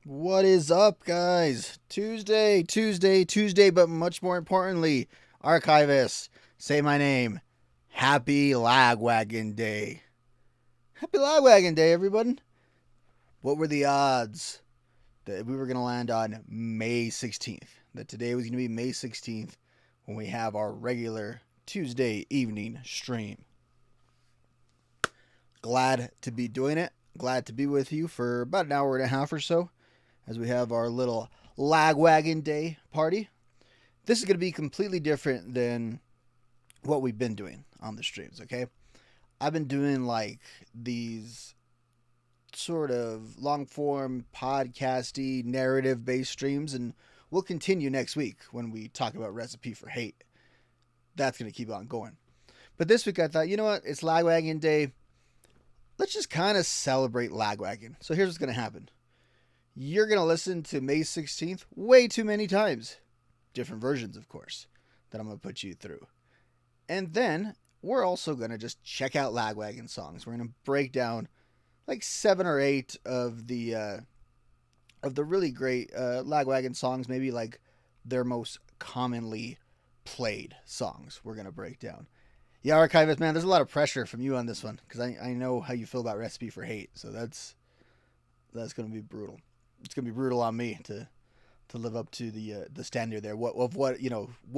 What is up, guys? Tuesday, but much more importantly, archivists, say my name. Happy Lagwagon Day. Happy Lagwagon Day, everyone. What were the odds that we were going to land on May 16th? That today was going to be May 16th when we have our regular Tuesday evening stream. Glad to be doing it. Glad to be with you for about an hour and a half or so as we have our little Lagwagon Day party. This is going to be completely different than what we've been doing on the streams, okay? I've been doing like these sort of long form podcasty narrative based streams, and we'll continue next week when we talk about Recipe for Hate. That's going to keep on going. But this week I thought, you know what? It's Lagwagon Day. Let's just kind of celebrate Lagwagon. So here's what's going to happen. You're going to listen to May 16th way too many times. Different versions, of course, that I'm going to put you through. And then we're also going to just check out Lagwagon songs. We're going to break down like 7 or 8 of the really great Lagwagon songs, maybe like their most commonly played songs we're going to break down. Yeah, Archivist, man, there's a lot of pressure from you on this one because I know how you feel about Recipe for Hate. So that's going to be brutal. It's going to be brutal on me to live up to the standard there. What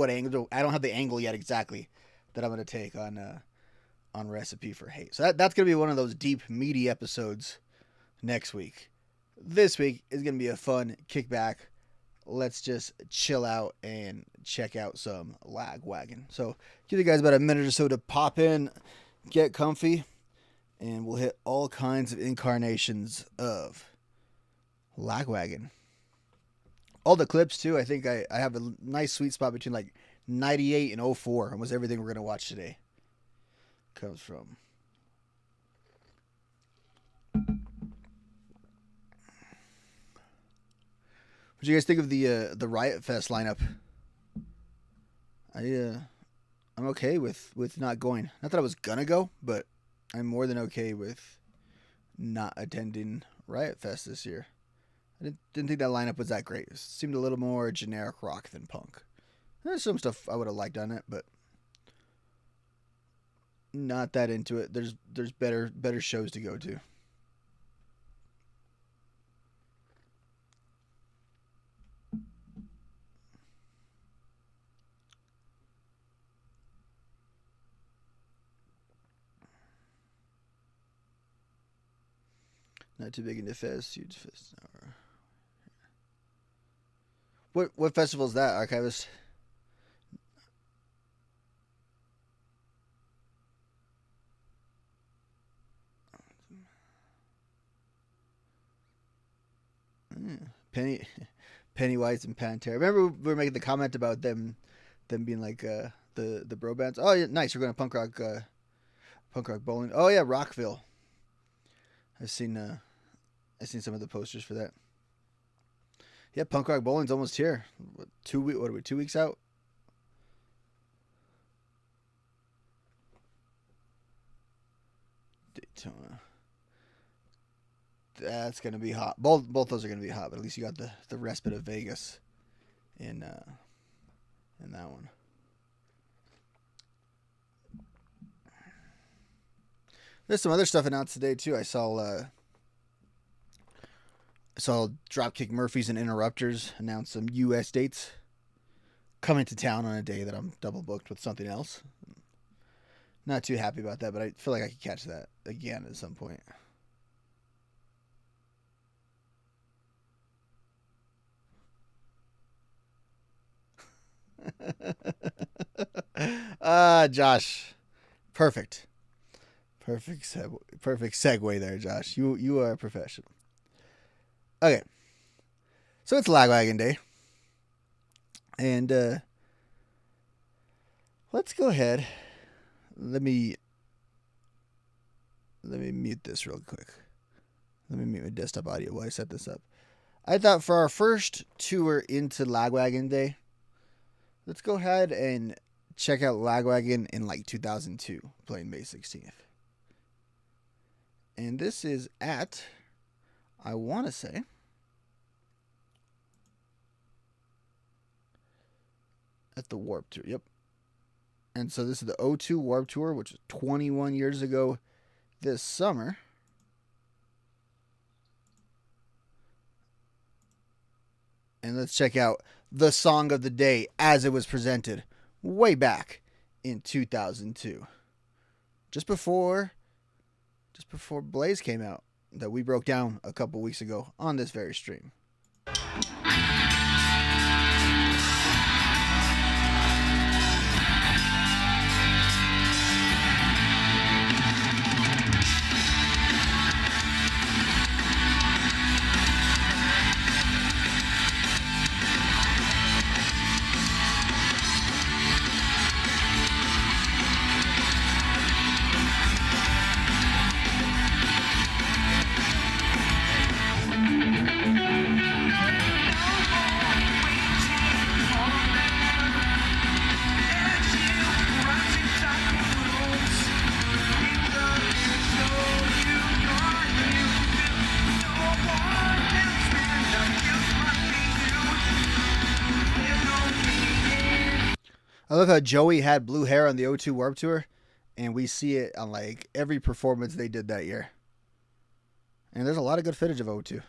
angle? I don't have the angle yet exactly that I'm going to take on Recipe for Hate. So that's going to be one of those deep, meaty episodes next week. This week is going to be a fun kickback. Let's just chill out and check out some Lagwagon. So give you guys about a minute or so to pop in, get comfy, and we'll hit all kinds of incarnations of Lagwagon. All the clips too. I think I have a nice sweet spot between like 98 and 04. Almost everything we're gonna watch today comes from. What do you guys think of the Riot Fest lineup? I'm okay with not going. Not that I was gonna go, but I'm more than okay with not attending Riot Fest this year. I didn't think that lineup was that great. It seemed a little more generic rock than punk. There's some stuff I would have liked on it, but not that into it. There's better shows to go to. Not too big into Fest, huge Fest. What festival is that, Archivist? Penny, Pennywise and Pantera. Remember we were making the comment about them being like the bro bands. Oh yeah, nice. We're going to punk rock bowling. Oh yeah, Rockville. I've seen some of the posters for that. Yeah, punk rock bowling's almost here. What are we? 2 weeks out. Daytona. That's gonna be hot. Both those are gonna be hot, but at least you got the respite of Vegas in that one. There's some other stuff announced today too. I saw Dropkick Murphys and Interrupters announce some U.S. dates coming to town on a day that I'm double booked with something else. Not too happy about that, but I feel like I could catch that again at some point. Josh. Perfect. Perfect segue there, Josh. You are a professional. Okay. So it's Lagwagon Day. And let's go ahead. Let me mute this real quick. Let me mute my desktop audio while I set this up. I thought for our first tour into Lagwagon Day, let's go ahead and check out Lagwagon in like 2002, playing May 16th. And this is at, I want to say, at the Warped Tour. Yep. And so this is the O2 Warped Tour, which was 21 years ago this summer. And let's check out the song of the day as it was presented way back in 2002. Just before Blaze came out, that we broke down a couple weeks ago on this very stream. I love how Joey had blue hair on the O2 Warped Tour, and we see it on like every performance they did that year. And there's a lot of good footage of O2.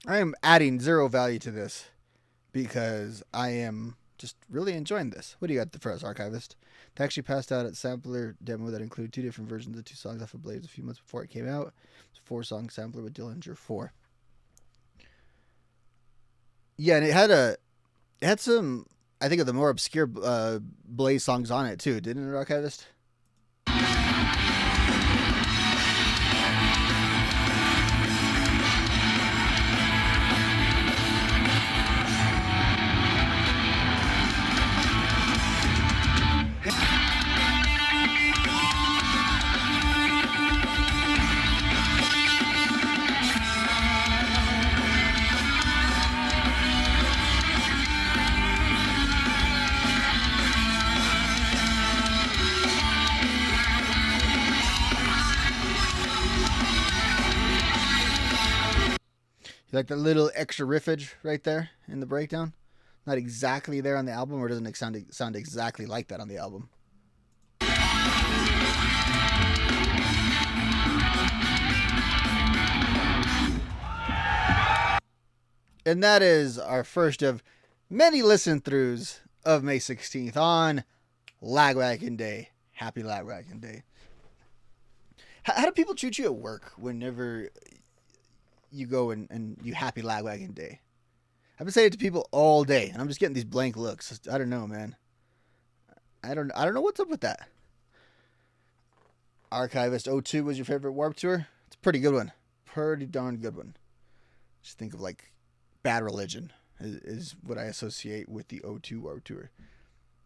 I am adding zero value to this because I am just really enjoying this. What do you got for us, Archivist? They actually passed out a sampler demo that included 2 different versions of 2 songs off of Blaze a few months before it came out. It's a 4-song sampler with Dillinger 4. Yeah, and it had some, I think, of the more obscure Blaze songs on it too, didn't it, Archivist? You like the little extra riffage right there in the breakdown? Not exactly there on the album, or doesn't it sound exactly like that on the album? And that is our first of many listen-throughs of May 16th on Lagwagon Day. Happy Lagwagon Day. How do people treat you at work whenever you go and you Happy Lagwagon Day? I've been saying it to people all day, and I'm just getting these blank looks. I don't know, man. I don't know what's up with that. Archivist O2 was your favorite Warped Tour? It's a pretty good one. Pretty darn good one. Just think of like Bad Religion is what I associate with the O2 Warped Tour.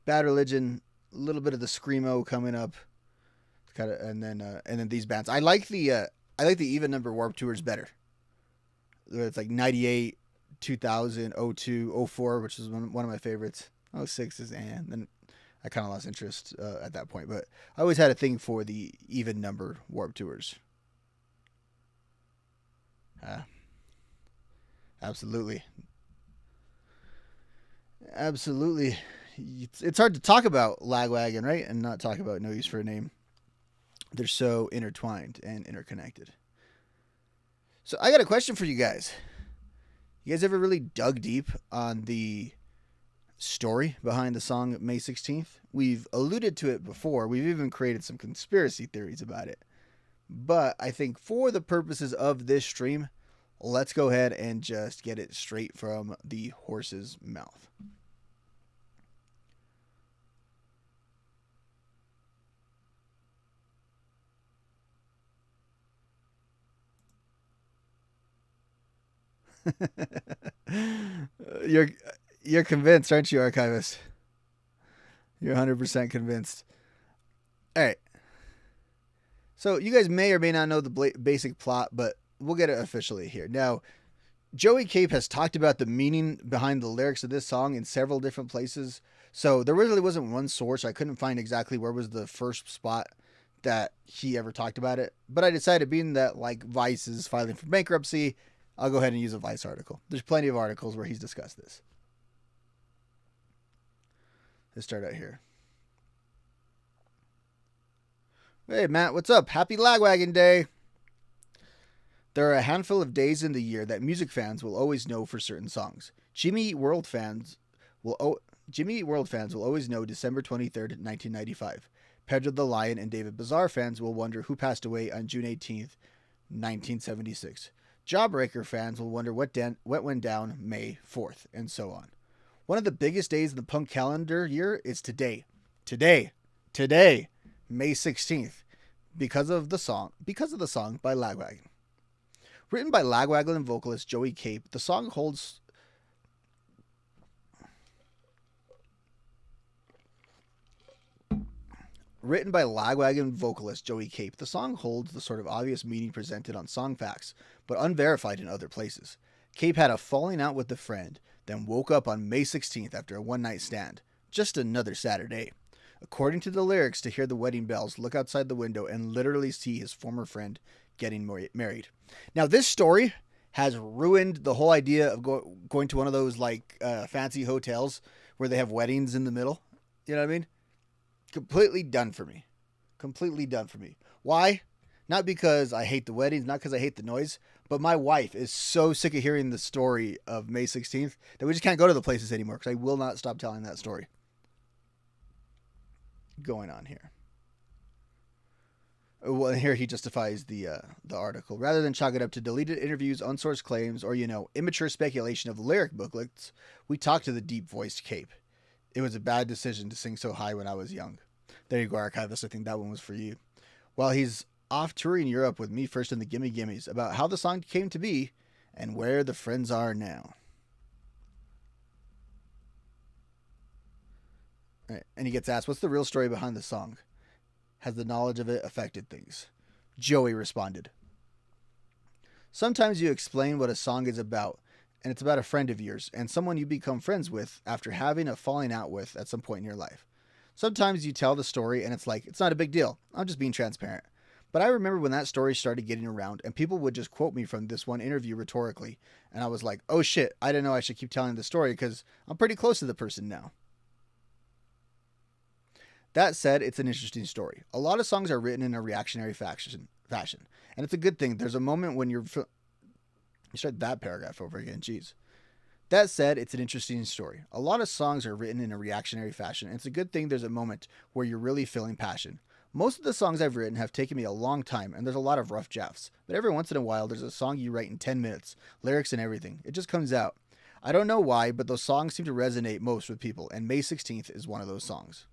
Bad Religion, a little bit of the screamo coming up, kind of, and then these bands. I like the even number Warped Tours better. It's like 98, 2000, 02, 04, which is one of my favorites. 06 is and then I kind of lost interest at that point, but I always had a thing for the even number Warped Tours. Absolutely. Absolutely. It's hard to talk about Lagwagon, right? And not talk about No Use for a Name. They're so intertwined and interconnected. So I got a question for you guys. You guys ever really dug deep on the story behind the song May 16th? We've alluded to it before. We've even created some conspiracy theories about it. But I think for the purposes of this stream, let's go ahead and just get it straight from the horse's mouth. you're you're convinced, aren't you, archivist? You're 100% convinced. All right. So you guys may or may not know the basic plot, but we'll get it officially here. Now, Joey Cape has talked about the meaning behind the lyrics of this song in several different places. So there really wasn't one source. I couldn't find exactly where was the first spot that he ever talked about it. But I decided, being that like Vice is filing for bankruptcy, I'll go ahead and use a Vice article. There's plenty of articles where he's discussed this. Let's start out here. Hey, Matt, what's up? Happy Lagwagon Day. There are a handful of days in the year that music fans will always know for certain songs. Jimmy Eat World fans will always know December 23rd, 1995. Pedro the Lion and David Bazaar fans will wonder who passed away on June 18th, 1976. Jawbreaker fans will wonder what went down May 4th, and so on. One of the biggest days in the punk calendar year is today. Today, May 16th, because of the song by Lagwagon. Written by Lagwagon vocalist Joey Cape, the song holds the sort of obvious meaning presented on Song Facts, but unverified in other places. Cape had a falling out with a friend, then woke up on May 16th after a one-night stand. Just another Saturday. According to the lyrics, to hear the wedding bells, look outside the window, and literally see his former friend getting married. Now, this story has ruined the whole idea of going to one of those like fancy hotels where they have weddings in the middle. You know what I mean? Completely done for me. Why? Not because I hate the weddings, not because I hate the noise, but my wife is so sick of hearing the story of May 16th that we just can't go to the places anymore because I will not stop telling that story. Going on here. Well, here he justifies the article. Rather than chalk it up to deleted interviews, unsourced claims, or, immature speculation of lyric booklets, we talked to the deep-voiced Cape. It was a bad decision to sing so high when I was young. There you go, archivist. I think that one was for you. While he's off touring Europe with Me First and the Gimme Gimmes about how the song came to be and where the friends are now. All right. And he gets asked, what's the real story behind the song? Has the knowledge of it affected things? Joey responded, sometimes you explain what a song is about, and it's about a friend of yours and someone you become friends with after having a falling out with at some point in your life. Sometimes you tell the story and it's like, it's not a big deal. I'm just being transparent. But I remember when that story started getting around and people would just quote me from this one interview rhetorically. And I was like, oh shit, I didn't know I should keep telling the story because I'm pretty close to the person now. That said, it's an interesting story. A lot of songs are written in a reactionary fashion. And it's a good thing. There's a moment when you start that paragraph over again. Jeez. That said, it's an interesting story. A lot of songs are written in a reactionary fashion, and it's a good thing there's a moment where you're really feeling passion. Most of the songs I've written have taken me a long time, and there's a lot of rough drafts. But every once in a while, there's a song you write in 10 minutes, lyrics and everything. It just comes out. I don't know why, but those songs seem to resonate most with people, and May 16th is one of those songs.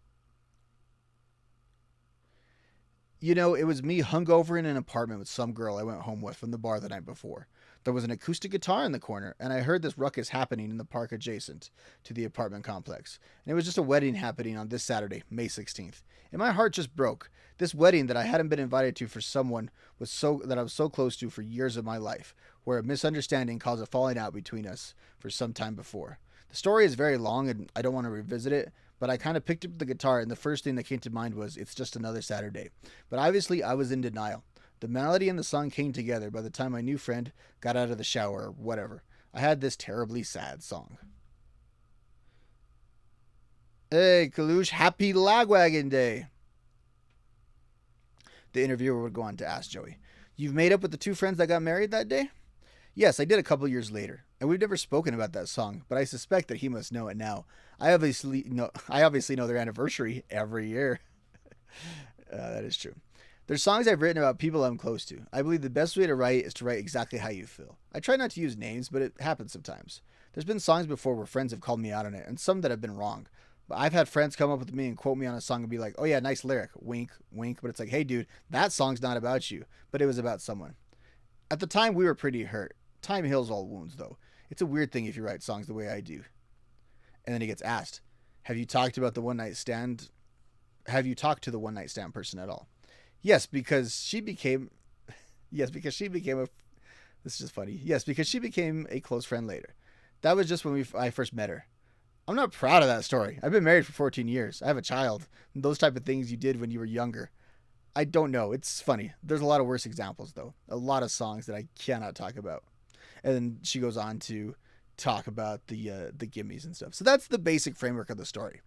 It was me hungover in an apartment with some girl I went home with from the bar the night before. There was an acoustic guitar in the corner, and I heard this ruckus happening in the park adjacent to the apartment complex. And it was just a wedding happening on this Saturday, May 16th. And my heart just broke. This wedding that I hadn't been invited to for someone that I was so close to for years of my life, where a misunderstanding caused a falling out between us for some time before. The story is very long, and I don't want to revisit it, but I kind of picked up the guitar, and the first thing that came to mind was, it's just another Saturday. But obviously, I was in denial. The melody and the song came together by the time my new friend got out of the shower or whatever. I had this terribly sad song. Hey, Kalush, happy Lagwagon Day. The interviewer would go on to ask Joey, "You've made up with the two friends that got married that day?" "Yes, I did a couple years later, and we've never spoken about that song, but I suspect that he must know it now. I obviously know their anniversary every year." That is true. There's songs I've written about people I'm close to. I believe the best way to write is to write exactly how you feel. I try not to use names, but it happens sometimes. There's been songs before where friends have called me out on it, and some that have been wrong. But I've had friends come up with me and quote me on a song and be like, "Oh yeah, nice lyric, wink, wink." But it's like, "Hey dude, that song's not about you, but it was about someone." At the time, we were pretty hurt. Time heals all wounds, though. It's a weird thing if you write songs the way I do. And then he gets asked, "Have you talked about the one night stand? Have you talked to the one night stand person at all?" Yes, because she became. Yes, because she became a. This is just funny. Yes, because she became a close friend later. That was just when I first met her. I'm not proud of that story. I've been married for 14 years. I have a child. Those type of things you did when you were younger. I don't know. It's funny. There's a lot of worse examples, though. A lot of songs that I cannot talk about. And then she goes on to talk about the gimmies and stuff. So that's the basic framework of the story.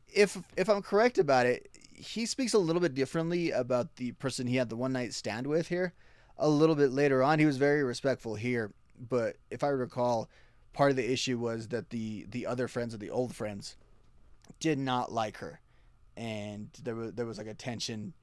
If I'm correct about it, he speaks a little bit differently about the person he had the one night stand with here. A little bit later on, he was very respectful here, but if I recall, part of the issue was that the other friends or the old friends did not like her, and there was like a tension.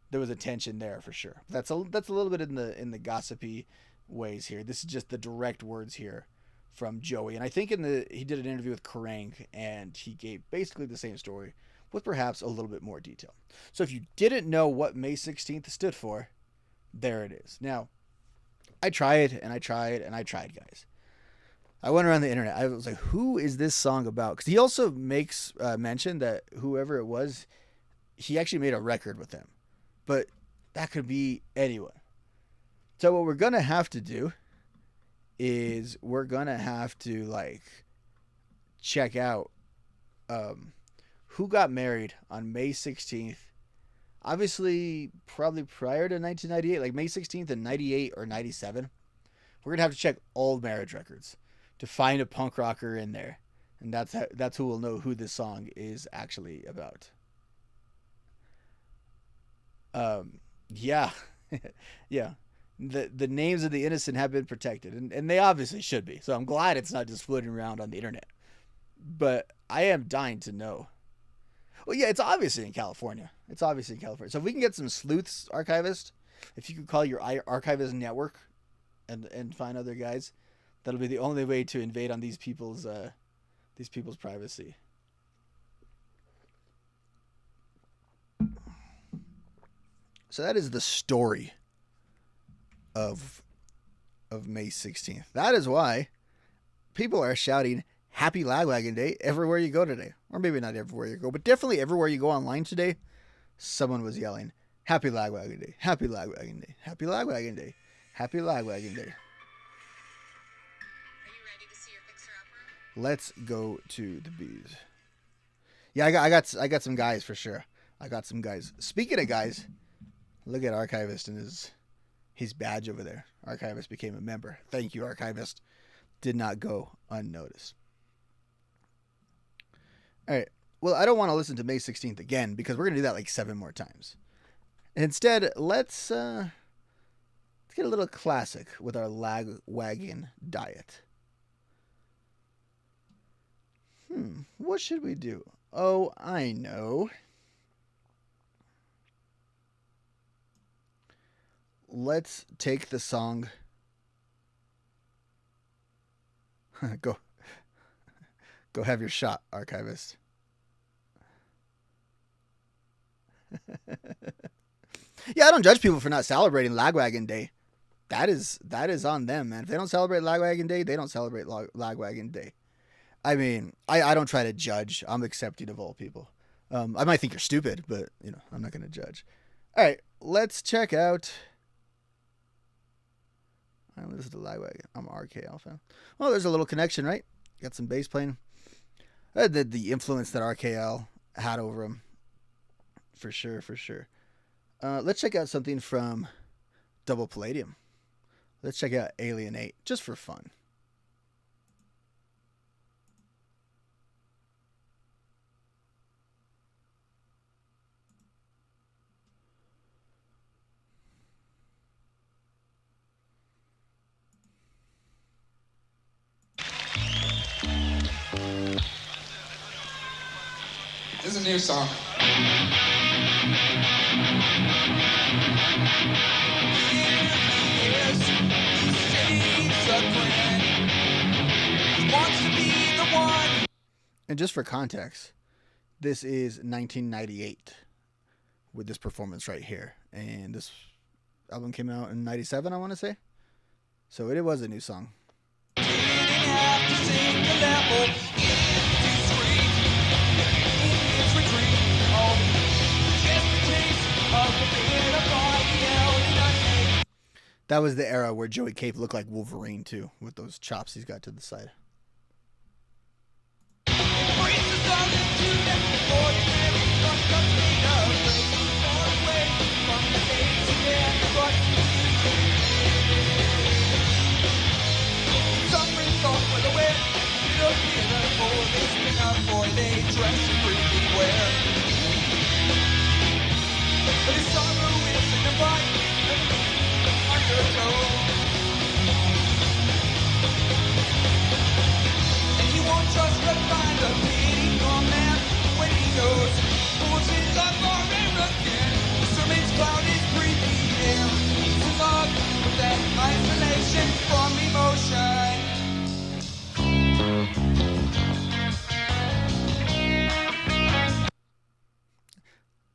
There was a tension there for sure. That's a little bit in the gossipy ways here. This is just the direct words here from Joey, and I think he did an interview with Kerrang, and he gave basically the same story with perhaps a little bit more detail. So if you didn't know what May 16th stood for, there it is. Now, I tried and I tried and I tried, guys. I went around the internet. I was like, who is this song about? Because he also makes mention that whoever it was, he actually made a record with them. But that could be anyone. So what we're going to have to do is we're going to have to, like, check out who got married on May 16th. Obviously, probably prior to 1998, like May 16th in 98 or 97. We're going to have to check all marriage records to find a punk rocker in there. And that's who will know who this song is actually about. Yeah. Yeah. The names of the innocent have been protected, and they obviously should be. So I'm glad it's not just floating around on the internet. But I am dying to know. Well, yeah, it's obviously in California. It's obviously in California. So if we can get some sleuths, archivist, if you could call your archivist network and find other guys, that'll be the only way to invade on these people's privacy. So that is the story of May 16th. That is why people are shouting Happy Lagwagon Day everywhere you go today. Or maybe not everywhere you go, but definitely everywhere you go online today, someone was yelling, Happy Lagwagon Day, Happy Lagwagon Day, Happy Lagwagon Day, Happy Lagwagon Day. Are you ready to see your fixer-upper? Let's go to the bees. Yeah, I got some guys for sure. I got some guys. Speaking of guys, look at Archivist and his badge over there. Archivist became a member. Thank you, Archivist. Did not go unnoticed. All right. Well, I don't want to listen to May 16th again because we're going to do that like 7 more times. Instead, let's get a little classic with our Lagwagon diet. What should we do? Oh, I know. Let's take the song. Go have your shot, Archivist. Yeah, I don't judge people for not celebrating Lagwagon Day. That is on them, man. If they don't celebrate Lagwagon Day, they don't celebrate Lagwagon Day. I mean, I don't try to judge. I'm accepting of all people. I might think you're stupid, but, I'm not going to judge. All right, let's check out. All right, this is the Lagwagon. I'm an RKL fan. Well, there's a little connection, right? Got some bass playing. The influence that RKL had over him. For sure. Let's check out something from Double Palladium. Let's check out Alienate, just for fun. a new song. And just for context, this is 1998 with this performance right here. And this album came out in 97, I want to say. So it was a new song. That was the era where Joey Cape looked like Wolverine too, with those chops he's got to the side.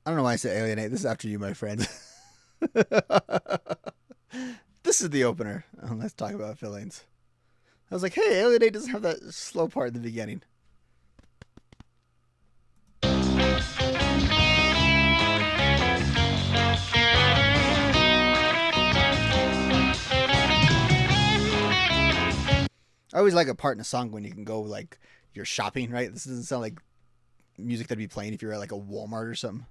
I don't know why I said alienate. This is after you, my friend. This is the opener. Let's talk about feelings. I was like, hey, alienate doesn't have that slow part in the beginning. I always like a part in a song when you can go like you're shopping, right? This doesn't sound like music that'd be playing if you're at like a Walmart or something.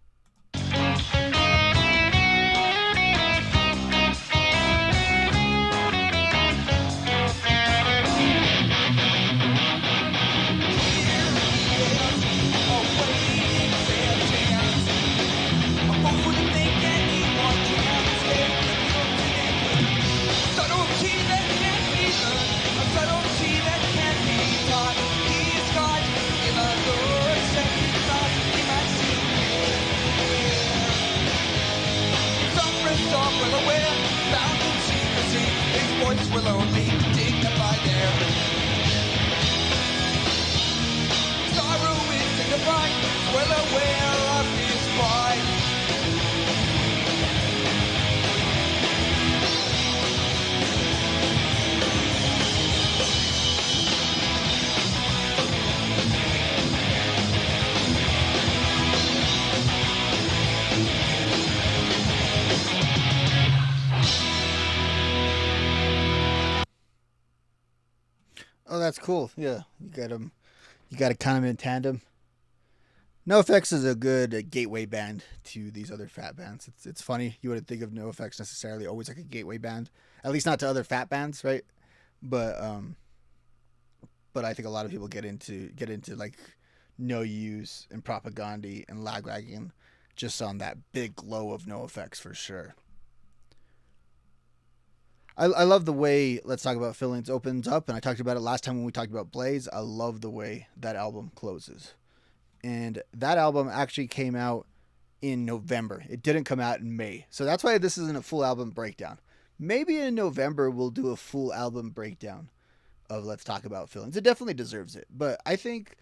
Will only dignify their sorrow is dignified, well aware of his pride. Oh, that's cool. Yeah, you got them. You got to kind of in tandem. NoFX is a good gateway band to these other fat bands. It's funny you wouldn't think of NoFX necessarily always like a gateway band, at least not to other fat bands, right? But I think a lot of people get into like No Use and Propaganda and Lagwagon just on that big glow of NoFX for sure. I love the way Let's Talk About Feelings opens up, and I talked about it last time when we talked about Blaze. I love the way that album closes. And that album actually came out in November. It didn't come out in May. So that's why this isn't a full album breakdown. Maybe in November we'll do a full album breakdown of Let's Talk About Feelings. It definitely deserves it. But I think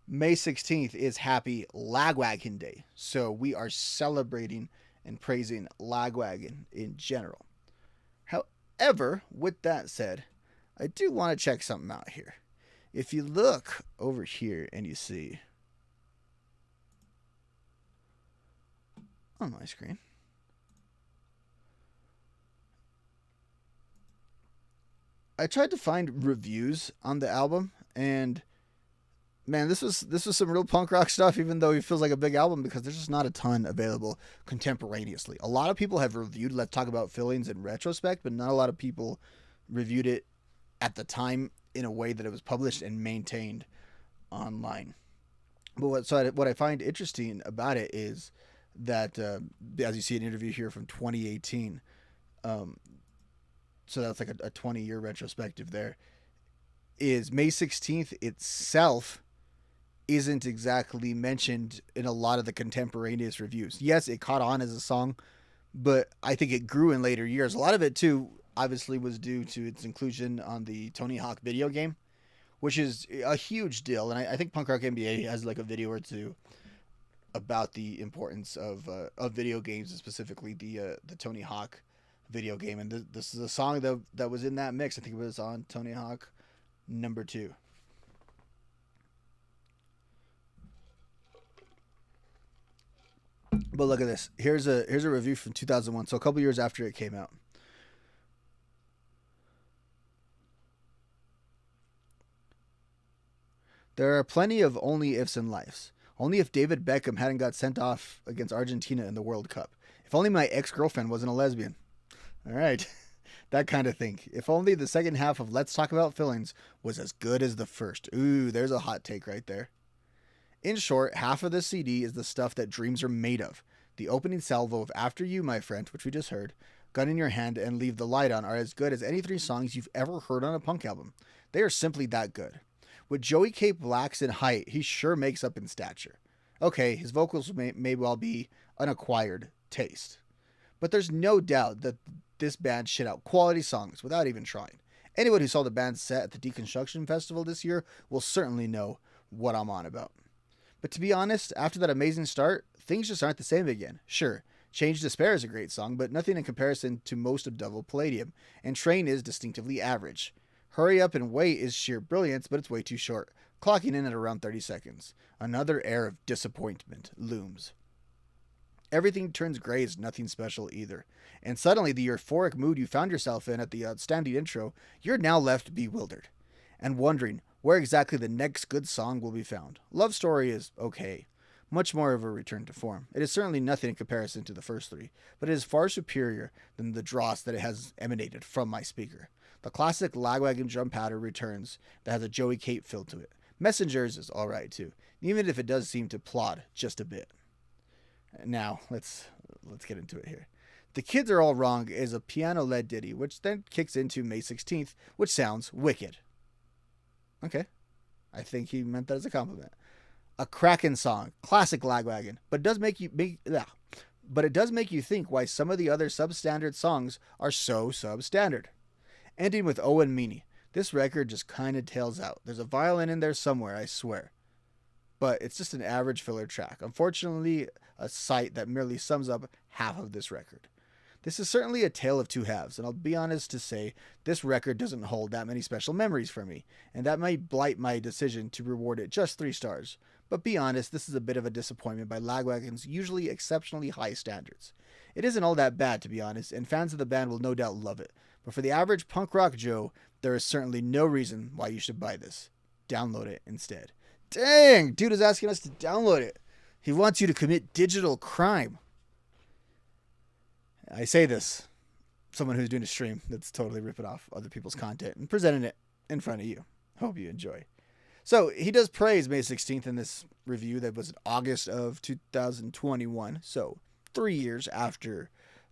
May 16th is Happy Lagwagon Day. So we are celebrating and praising Lagwagon in general. However, with that said, I do want to check something out here. If you look over here and you see on my screen, I tried to find reviews on the album, and man, this was some real punk rock stuff, even though it feels like a big album, because there's just not a ton available contemporaneously. A lot of people have reviewed Let's Talk About Feelings in retrospect, but not a lot of people reviewed it at the time in a way that it was published and maintained online. But what I find interesting about it is that, as you see an interview here from 2018, so that's like a 20-year retrospective there, is May 16th itself isn't exactly mentioned in a lot of the contemporaneous reviews. Yes, it caught on as a song, but I think it grew in later years. A lot of it too obviously was due to its inclusion on the Tony Hawk video game, which is a huge deal. And I think Punk Rock NBA has like a video or two about the importance of video games, and specifically the Tony Hawk video game. And this is a song that was in that mix. I think it was on Tony Hawk #2. But look at this. Here's a review from 2001, so a couple years after it came out. There are plenty of only ifs in life. Only if David Beckham hadn't got sent off against Argentina in the World Cup. If only my ex-girlfriend wasn't a lesbian. All right. That kind of thing. If only the second half of Let's Talk About Feelings was as good as the first. Ooh, there's a hot take right there. In short, half of this CD is the stuff that dreams are made of. The opening salvo of After You, My Friend, which we just heard, Gun in Your Hand, and Leave the Light On are as good as any 3 songs you've ever heard on a punk album. They are simply that good. With Joey Cape lacks in height, he sure makes up in stature. Okay, his vocals may well be an acquired taste. But there's no doubt that this band shit out quality songs without even trying. Anyone who saw the band set at the Deconstruction Festival this year will certainly know what I'm on about. But to be honest, after that amazing start, things just aren't the same again. Sure, Change Despair is a great song, but nothing in comparison to most of Double Palladium, and Train is distinctively average. Hurry Up and Wait is sheer brilliance, but it's way too short, clocking in at around 30 seconds. Another air of disappointment looms. Everything Turns Gray is nothing special either, and suddenly the euphoric mood you found yourself in at the outstanding intro, you're now left bewildered, and wondering where exactly the next good song will be found. Love Story is okay, much more of a return to form. It is certainly nothing in comparison to the first 3, but it is far superior than the dross that it has emanated from my speaker. The classic Lagwagon drum pattern returns that has a Joey Cape feel to it. Messengers is alright too, even if it does seem to plod just a bit. Now, let's get into it here. The Kids Are All Wrong is a piano-led ditty, which then kicks into May 16th, which sounds wicked. Okay. I think he meant that as a compliment. A crackin' song, classic Lagwagon, but it does make you think why some of the other substandard songs are so substandard. Ending with Oh and Meanie. This record just kind of tails out. There's a violin in there somewhere, I swear. But it's just an average filler track. Unfortunately, a sight that merely sums up half of this record. This is certainly a tale of two halves, and I'll be honest to say this record doesn't hold that many special memories for me, and that might blight my decision to reward it just 3 stars. But be honest, this is a bit of a disappointment by Lagwagon's usually exceptionally high standards. It isn't all that bad, to be honest, and fans of the band will no doubt love it. But for the average punk rock Joe, there is certainly no reason why you should buy this. Download it instead. Dang, dude is asking us to download it. He wants you to commit digital crime. I say this, someone who's doing a stream that's totally ripping off other people's content and presenting it in front of you. Hope you enjoy. So he does praise May 16th in this review that was in August of 2021. So 3 years after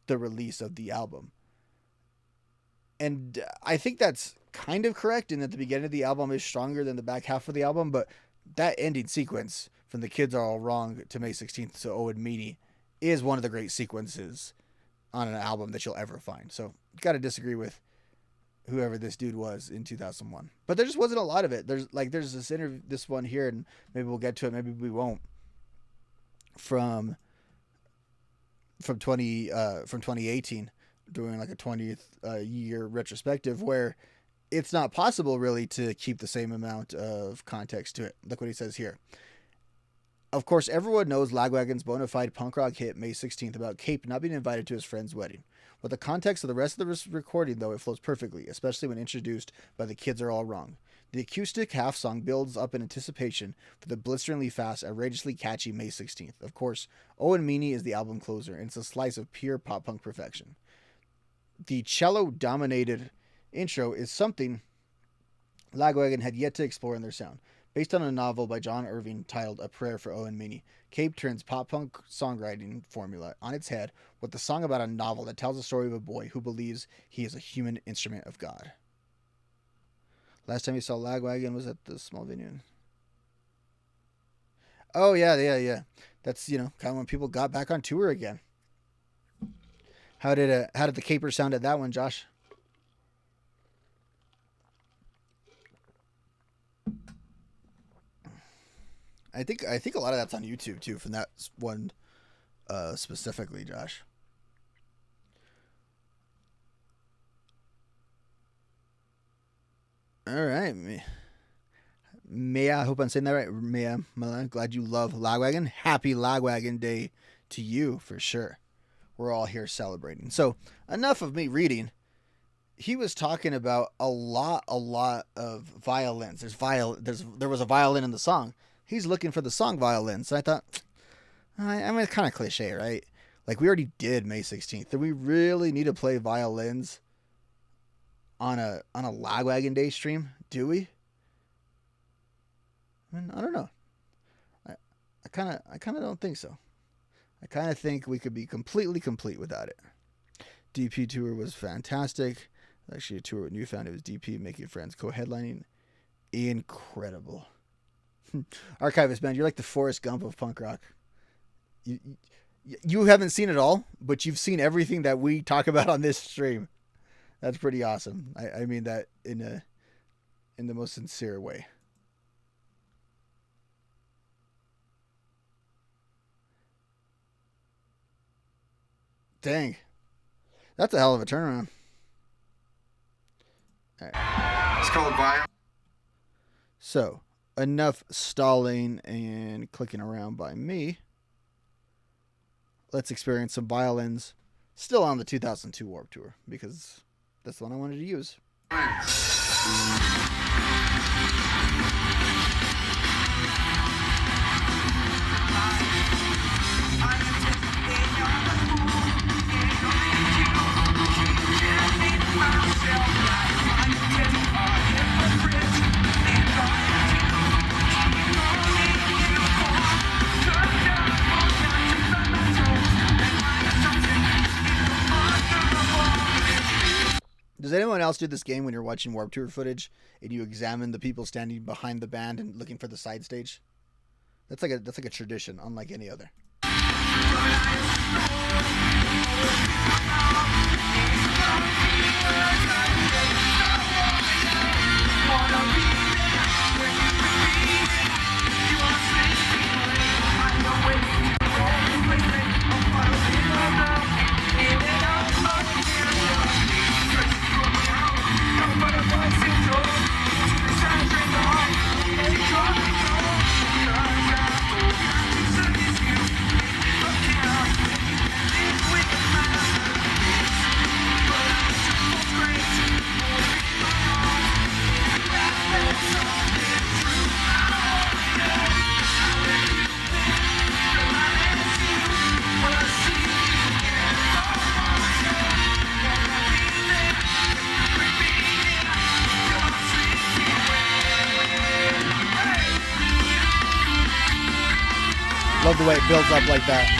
the release of the album. And I think that's kind of correct in that the beginning of the album is stronger than the back half of the album. But that ending sequence from The Kids Are All Wrong to May 16th to Oh and Meanie is one of the great sequences on an album that you'll ever find. So got to disagree with whoever this dude was in 2001. But there just wasn't a lot of it. There's this one here, and maybe we'll get to it, maybe we won't. From 2018, doing like a 20th year retrospective where it's not possible really to keep the same amount of context to it. Look what he says here. Of course, everyone knows Lagwagon's bona fide punk rock hit May 16th about Cape not being invited to his friend's wedding. With the context of the rest of the recording, though, it flows perfectly, especially when introduced by The Kids Are All Wrong. The acoustic half song builds up in anticipation for the blisteringly fast, outrageously catchy May 16th. Of course, Oh and Meanie is the album closer, and it's a slice of pure pop punk perfection. The cello-dominated intro is something Lagwagon had yet to explore in their sound. Based on a novel by John Irving titled A Prayer for Oh and Meanie, Cape turns pop-punk songwriting formula on its head with a song about a novel that tells the story of a boy who believes he is a human instrument of God. Last time you saw Lagwagon was at the small venue. Oh yeah, yeah, yeah. That's kind of when people got back on tour again. How did the caper sound at that one, Josh? I think a lot of that's on YouTube too from that one specifically, Josh. All right, Mia. I hope I'm saying that right. Mia, Milan. Glad you love Lagwagon. Happy Lagwagon Day to you for sure. We're all here celebrating. So enough of me reading. He was talking about a lot of violins. There was a violin in the song. He's looking for the song violins. So I thought, I mean, it's kind of cliche, right? Like we already did May 16th. Do we really need to play violins on a Lagwagon Day stream? Do we? I mean, I don't know. I I kind of don't think so. I kind of think we could be completely complete without it. DP tour was fantastic. Actually, a tour with Newfound. It was DP making friends, co-headlining. Incredible. Archivist band, you're like the Forrest Gump of punk rock. You, you haven't seen it all, but you've seen everything that we talk about on this stream. That's pretty awesome. I mean that in the most sincere way. Dang, that's a hell of a turnaround. All right. It's called Bio. So enough stalling and clicking around by me. Let's experience some violins still on the 2002 Warp Tour because that's the one I wanted to use. Does anyone else do this game when you're watching Warp Tour footage and you examine the people standing behind the band and looking for the side stage? That's like a tradition, unlike any other. Love the way it builds up like that.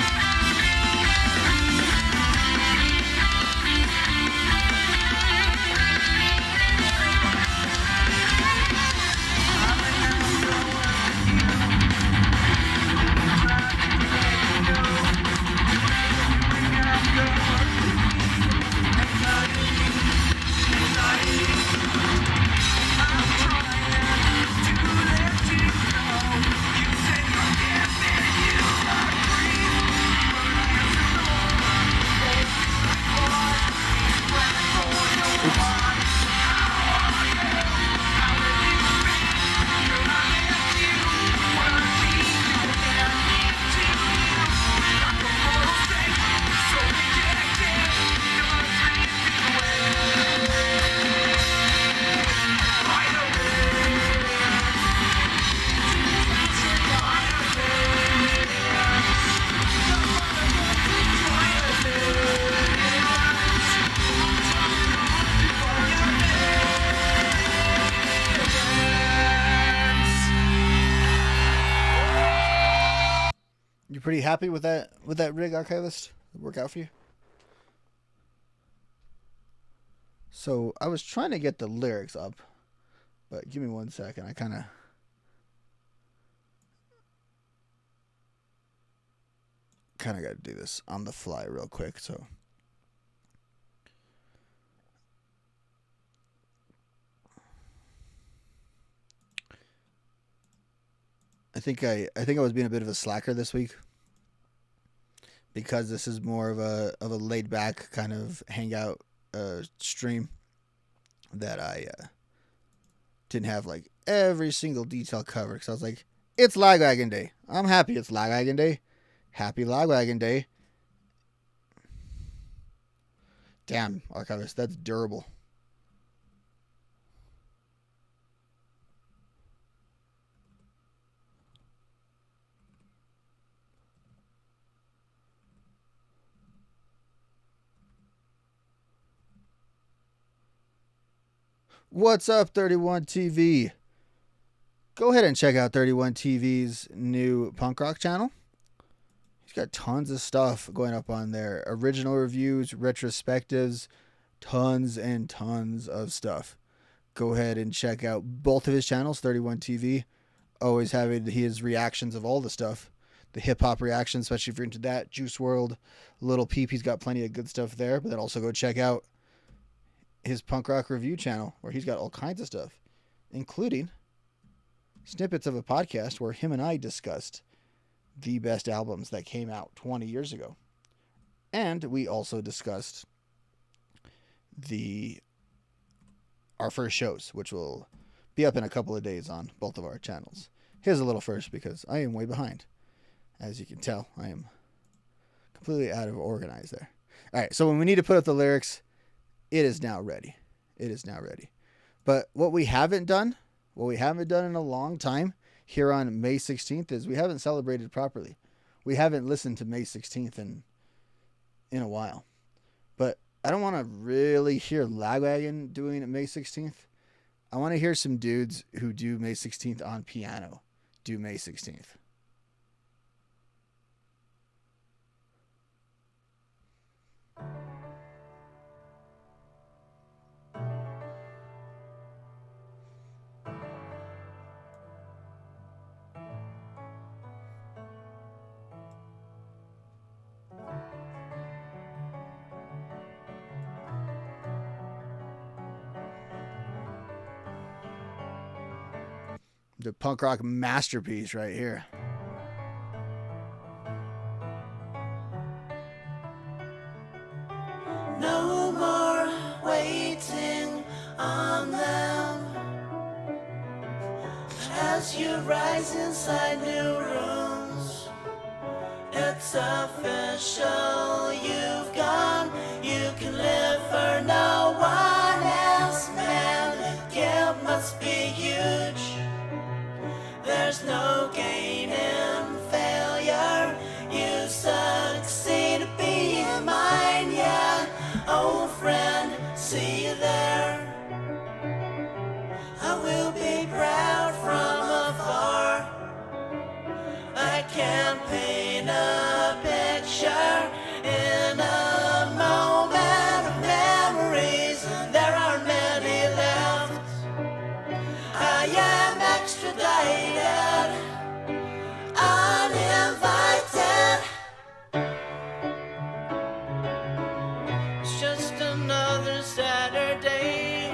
You pretty happy with that rig, Archivist? Work out for you? So I was trying to get the lyrics up, but give me 1 second. I kind of kind of got to do this on the fly real quick. So I think I was being a bit of a slacker this week because this is more of a laid back kind of hangout stream that I didn't have like every single detail covered because I was like, it's Lagwagon Day. I'm happy it's Lagwagon Day. Happy Lagwagon Day. Damn, Archivist, that's durable. What's up, 31 TV? Go ahead and check out 31 TV's new punk rock channel. He's got tons of stuff going up on there. Original reviews, retrospectives, tons and tons of stuff. Go ahead and check out both of his channels, 31 TV. Always having his reactions of all the stuff. The hip-hop reactions, especially if you're into that. Juice WRLD, Little Peep, he's got plenty of good stuff there. But then also go check out his punk rock review channel where he's got all kinds of stuff, including snippets of a podcast where him and I discussed the best albums that came out 20 years ago. And we also discussed our first shows, which will be up in a couple of days on both of our channels. Here's a little first because I am way behind. As you can tell, I am completely out of organized there. All right, so when we need to put up the lyrics, it is now ready. It is now ready. But what we haven't done in a long time here on May 16th is we haven't celebrated properly. We haven't listened to May 16th in a while. But I don't want to really hear Lagwagon doing it May 16th. I want to hear some dudes who do May 16th on piano do May 16th. The punk rock masterpiece right here. No more waiting on them as you rise inside new rooms. It's official, you've gone. You can live for no one else, man. The guilt must be huge. There's no gain in failure. You succeed being mine, yeah. Old friend, see you there. I will be proud from afar. I can't paint a picture in a moment of memories. There aren't many left. I am extradited, uninvited. It's just another Saturday.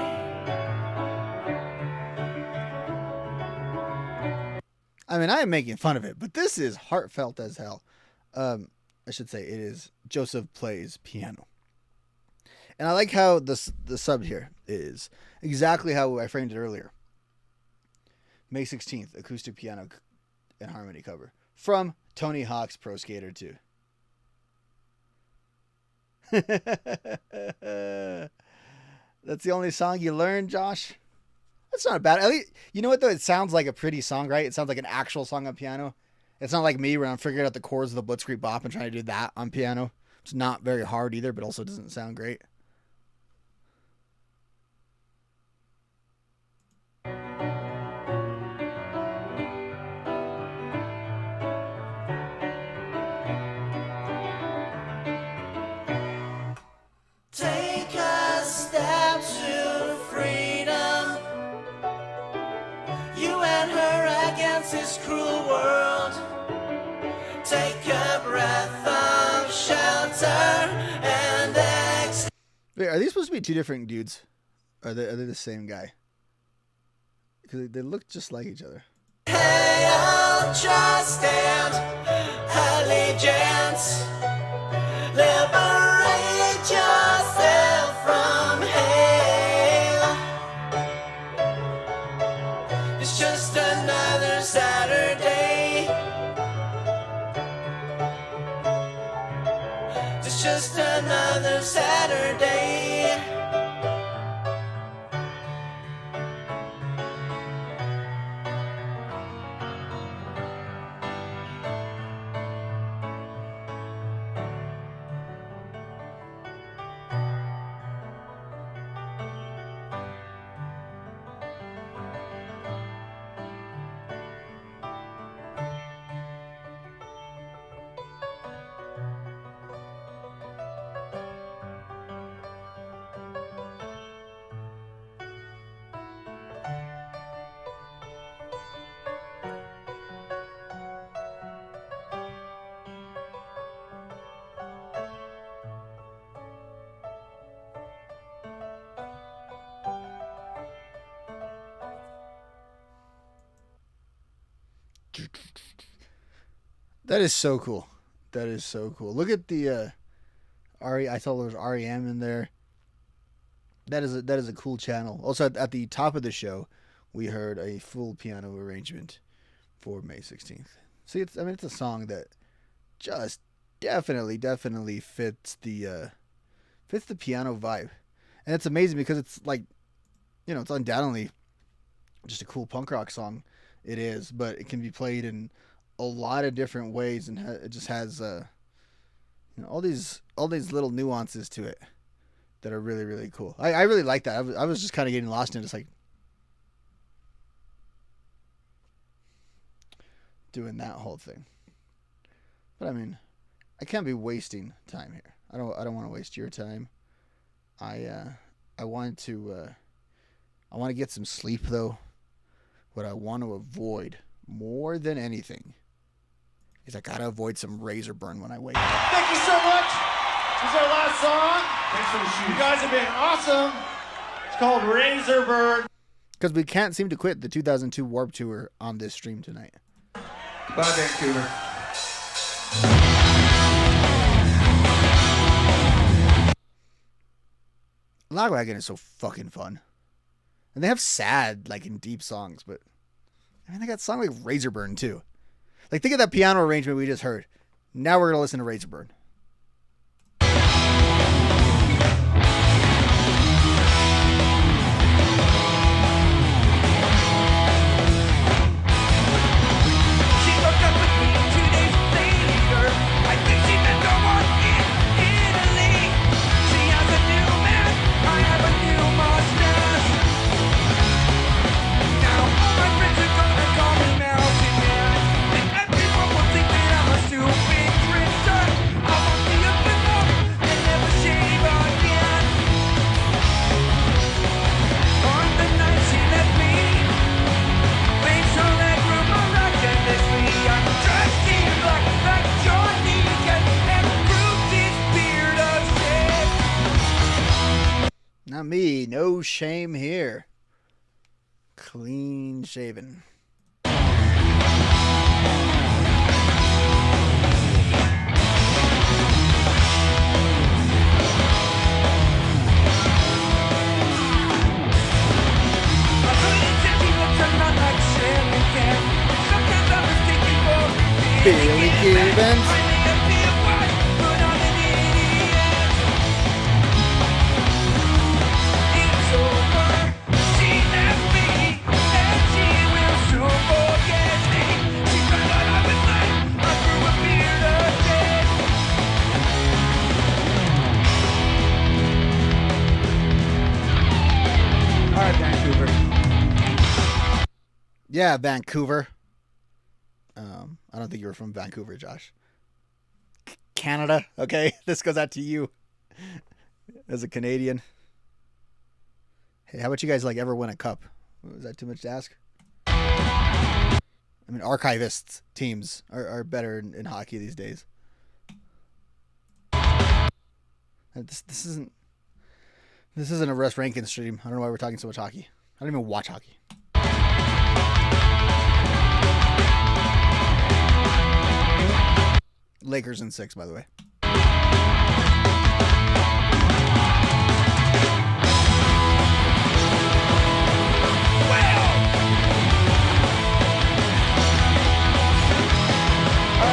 I mean, I am making fun of it, but this is heartfelt as hell. I should say it is Joseph Plays Piano. And I like how the sub here is exactly how I framed it earlier. May 16th, acoustic piano and harmony cover from Tony Hawk's Pro Skater 2. That's the only song you learned, Josh? That's not bad. At least, you know what, though? It sounds like a pretty song, right? It sounds like an actual song on piano. It's not like me where I'm figuring out the chords of the Blitzkrieg Bop and trying to do that on piano. It's not very hard either, but also doesn't sound great. Take a step to freedom. You and her against this cruel world. Take a breath Wait, are these supposed to be two different dudes? Are they the same guy? Because they look just like each other. Hey, I'll trust and allegiance. Liberate yourself from hell. It's just another Saturday. It's just another Saturday. That is so cool. That is so cool. Look at the I saw there was REM in there. That is a cool channel. Also at the top of the show, we heard a full piano arrangement for May 16th. See, it's a song that just definitely fits the piano vibe. And it's amazing because it's like, it's undoubtedly just a cool punk rock song. It is, but it can be played in a lot of different ways, and it just has all these little nuances to it that are really, really cool. I really like that. I was just kind of getting lost in it, just like doing that whole thing. But I mean, I can't be wasting time here. I don't want to waste your time. I want to get some sleep though. What I want to avoid more than anything is I gotta avoid some razor burn when I wake up. Thank you so much. This is our last song. Thanks for the shoes. You guys have been awesome. It's called Razor Burn. Because we can't seem to quit the 2002 Warped Tour on this stream tonight. Bye, Vancouver. Lagwagon is so fucking fun. And they have sad, like, and deep songs, but they got a song like Razor Burn too. Like, think of that piano arrangement we just heard. Now we're gonna listen to Razor Burn. Not me. No shame here. Clean shaven. Billy Gibbons. Yeah, Vancouver. I don't think you were from Vancouver, Josh. Canada, okay? This goes out to you as a Canadian. Hey, how about you guys ever win a cup? Was that too much to ask? I mean, archivists teams are better in hockey these days. This isn't This isn't a Russ Rankin stream. I don't know why we're talking so much hockey. I don't even watch hockey. Lakers in 6, by the way. Are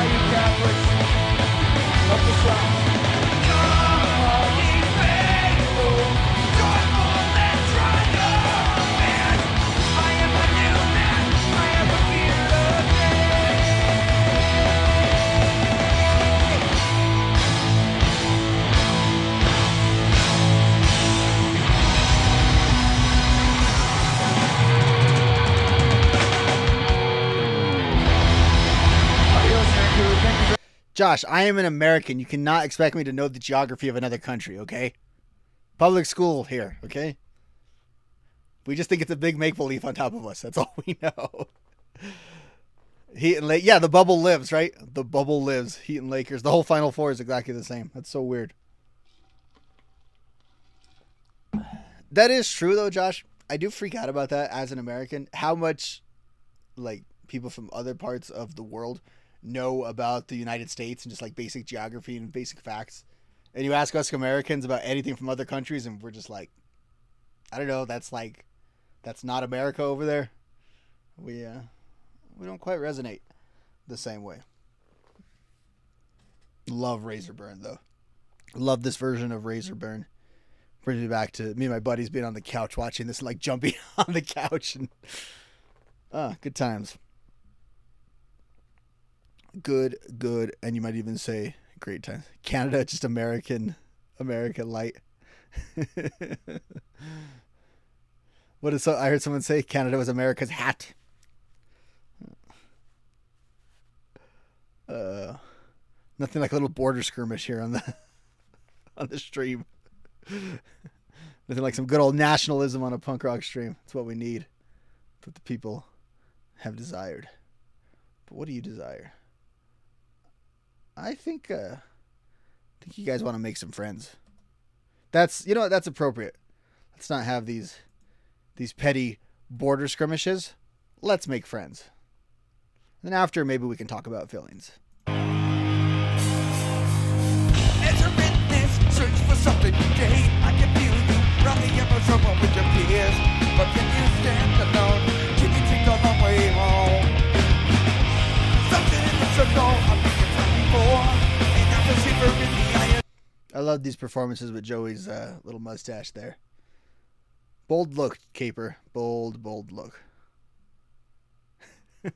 you Catholics? Up the front. Josh, I am an American. You cannot expect me to know the geography of another country, okay? Public school here, okay? We just think it's a big make-believe on top of us. That's all we know. Heat and yeah, the bubble lives, right? The bubble lives. Heat and Lakers. The whole Final Four is exactly the same. That's so weird. That is true, though, Josh. I do freak out about that as an American. How much, like, people from other parts of the world know about the United States and just like basic geography and basic facts. And you ask us Americans about anything from other countries and we're just like, I don't know, that's not America over there. We don't quite resonate the same way. Love Razorburn though. Love this version of Razorburn. Brings me back to me and my buddies being on the couch watching this, like jumping on the couch and good times. Good, and you might even say great times. Canada, just American light. What is I heard someone say Canada was America's hat. Nothing like a little border skirmish here on the stream. Nothing like some good old nationalism on a punk rock stream. That's what we need. That's what the people have desired. But what do you desire? I think you guys want to make some friends. That's that's appropriate. Let's not have these petty border skirmishes. Let's make friends. Then after, maybe we can talk about feelings. As a witness, search for something today. I can feel you running ever someone with your peers. But can you stand alone? Can you take the long way home? Something in the circle, I'm being I love these performances with Joey's little mustache there. Bold look, Caper. Bold look.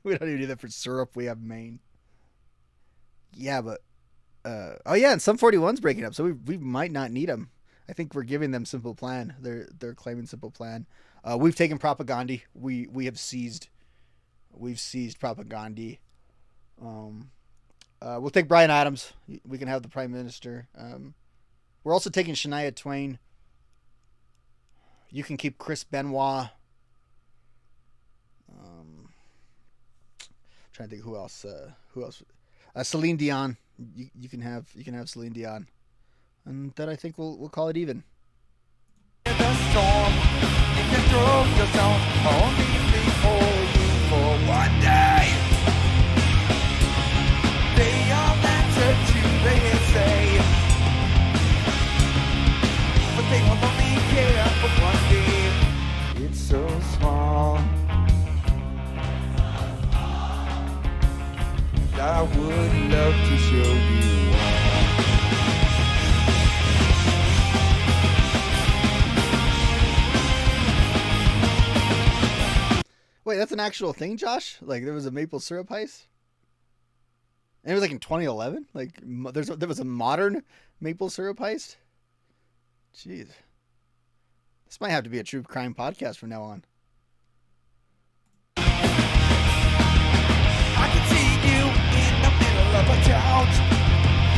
We don't even do that for syrup. We have Maine. Yeah, but oh yeah, and some 41's breaking up, so we might not need them. I think we're giving them Simple Plan. They're claiming Simple Plan. We've taken Propaganda. We've seized Propaganda. We'll take Bryan Adams. We can have the Prime Minister. We're also taking Shania Twain. You can keep Chris Benoit. Trying to think who else. Celine Dion. You can have Celine Dion, and then I think we'll call it even. The storm, you can throw yourself only before you for one day. They all answer to they say, but they will only care for one day. It's so small that I would love to show you all. Wait, that's an actual thing, Josh? Like there was a maple syrup heist? And it was like in 2011? Like there was a modern maple syrup heist? Jeez. This might have to be a true crime podcast from now on. I can see you in the middle of a couch.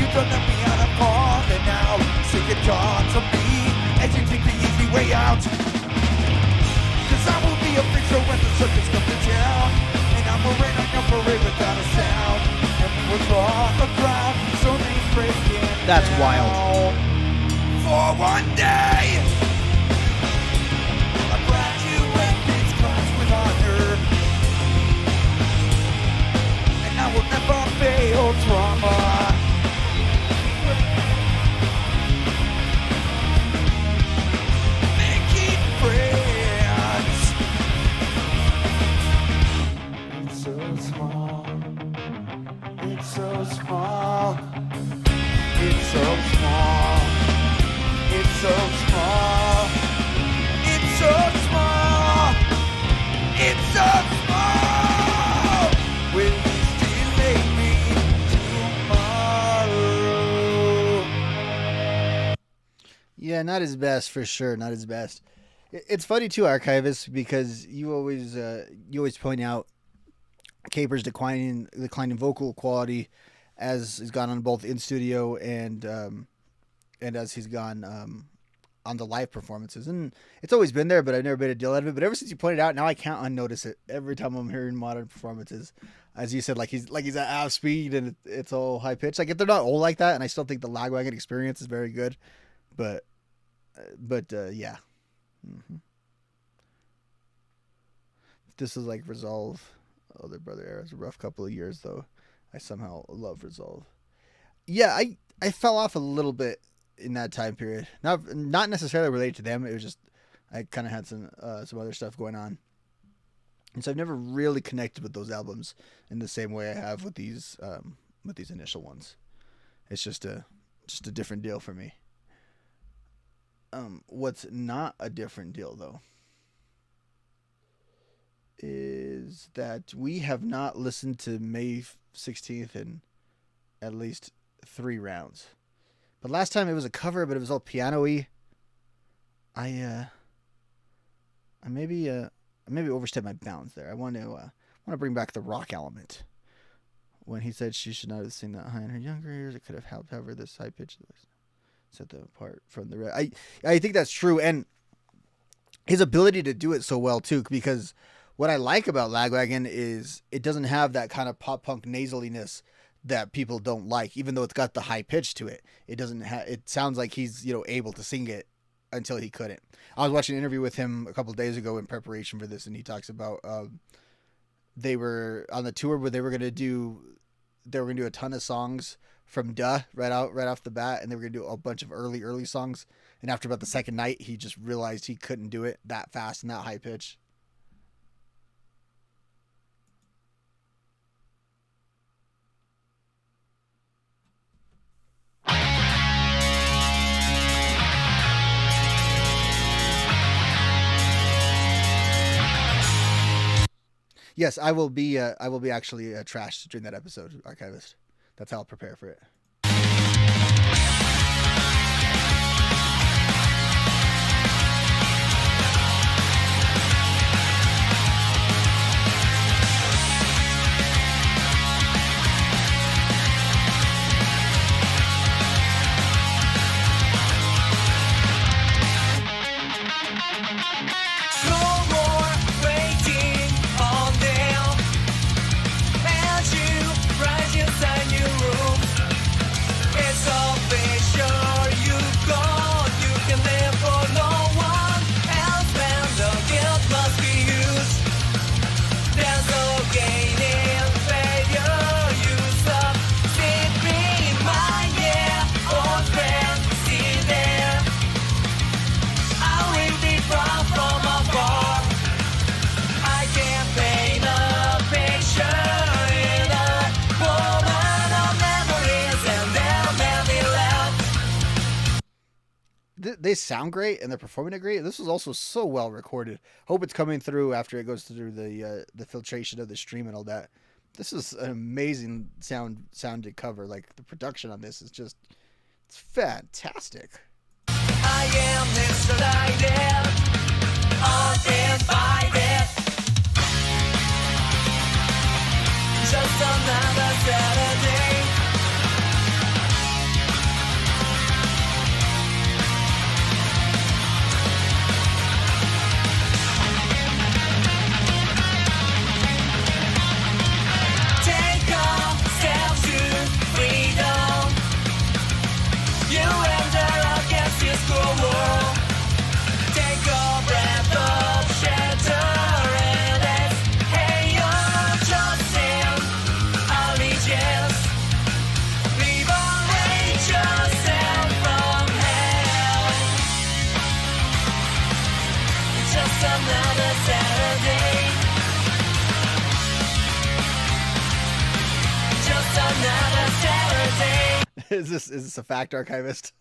You don't let me out of calling now. Sick and tired of me as you take the easy way out. Cause I will be a freak show when the circus comes to town. And I'm a rain on your parade without a sound. And we will draw a crowd so they break in. That's wild. For one day. Yeah, not his best for sure. Not his best. It's funny too, Archivist, because you always point out Caper's declining vocal quality as he's gone on both in studio and as he's gone on the live performances, and it's always been there, but I've never made a deal out of it. But ever since you pointed it out, now I can't unnotice it. Every time I'm hearing modern performances, as you said, like he's at half speed and it's all high pitched. Like if they're not old like that, and I still think the Lagwagon experience is very good, but yeah. Mm-hmm. This is like Resolve. Oh, their brother era was a rough couple of years though. I somehow love Resolve. Yeah, I fell off a little bit in that time period. Not necessarily related to them. It was just I kind of had some other stuff going on, and so I've never really connected with those albums in the same way I have with these initial ones. It's just a different deal for me. What's not a different deal though is that we have not listened to May 16th in at least 3 rounds. But last time it was a cover, but it was all piano-y. I maybe overstepped my bounds there. I want to bring back the rock element. When he said she should not have seen that high in her younger years, it could have helped however this high pitch set them apart from the rest. I think that's true, and his ability to do it so well too, because what I like about Lagwagon is it doesn't have that kind of pop punk nasaliness that people don't like, even though it's got the high pitch to it. It doesn't have. It sounds like he's able to sing it until he couldn't. I was watching an interview with him a couple of days ago in preparation for this, and he talks about they were on the tour where they were gonna do a ton of songs from Duh right off the bat, and they were gonna do a bunch of early songs. And after about the second night, he just realized he couldn't do it that fast and that high pitch. Yes, I will be actually trashed during that episode, Archivist. That's how I'll prepare for it. They sound great and they're performing it great. This was also so well recorded. Hope it's coming through after it goes through the filtration of the stream and all that. This is an amazing sounded cover. Like the production on this is it's fantastic. I am misguided, uninvited. Just another Saturday. Is this a fact, Archivist?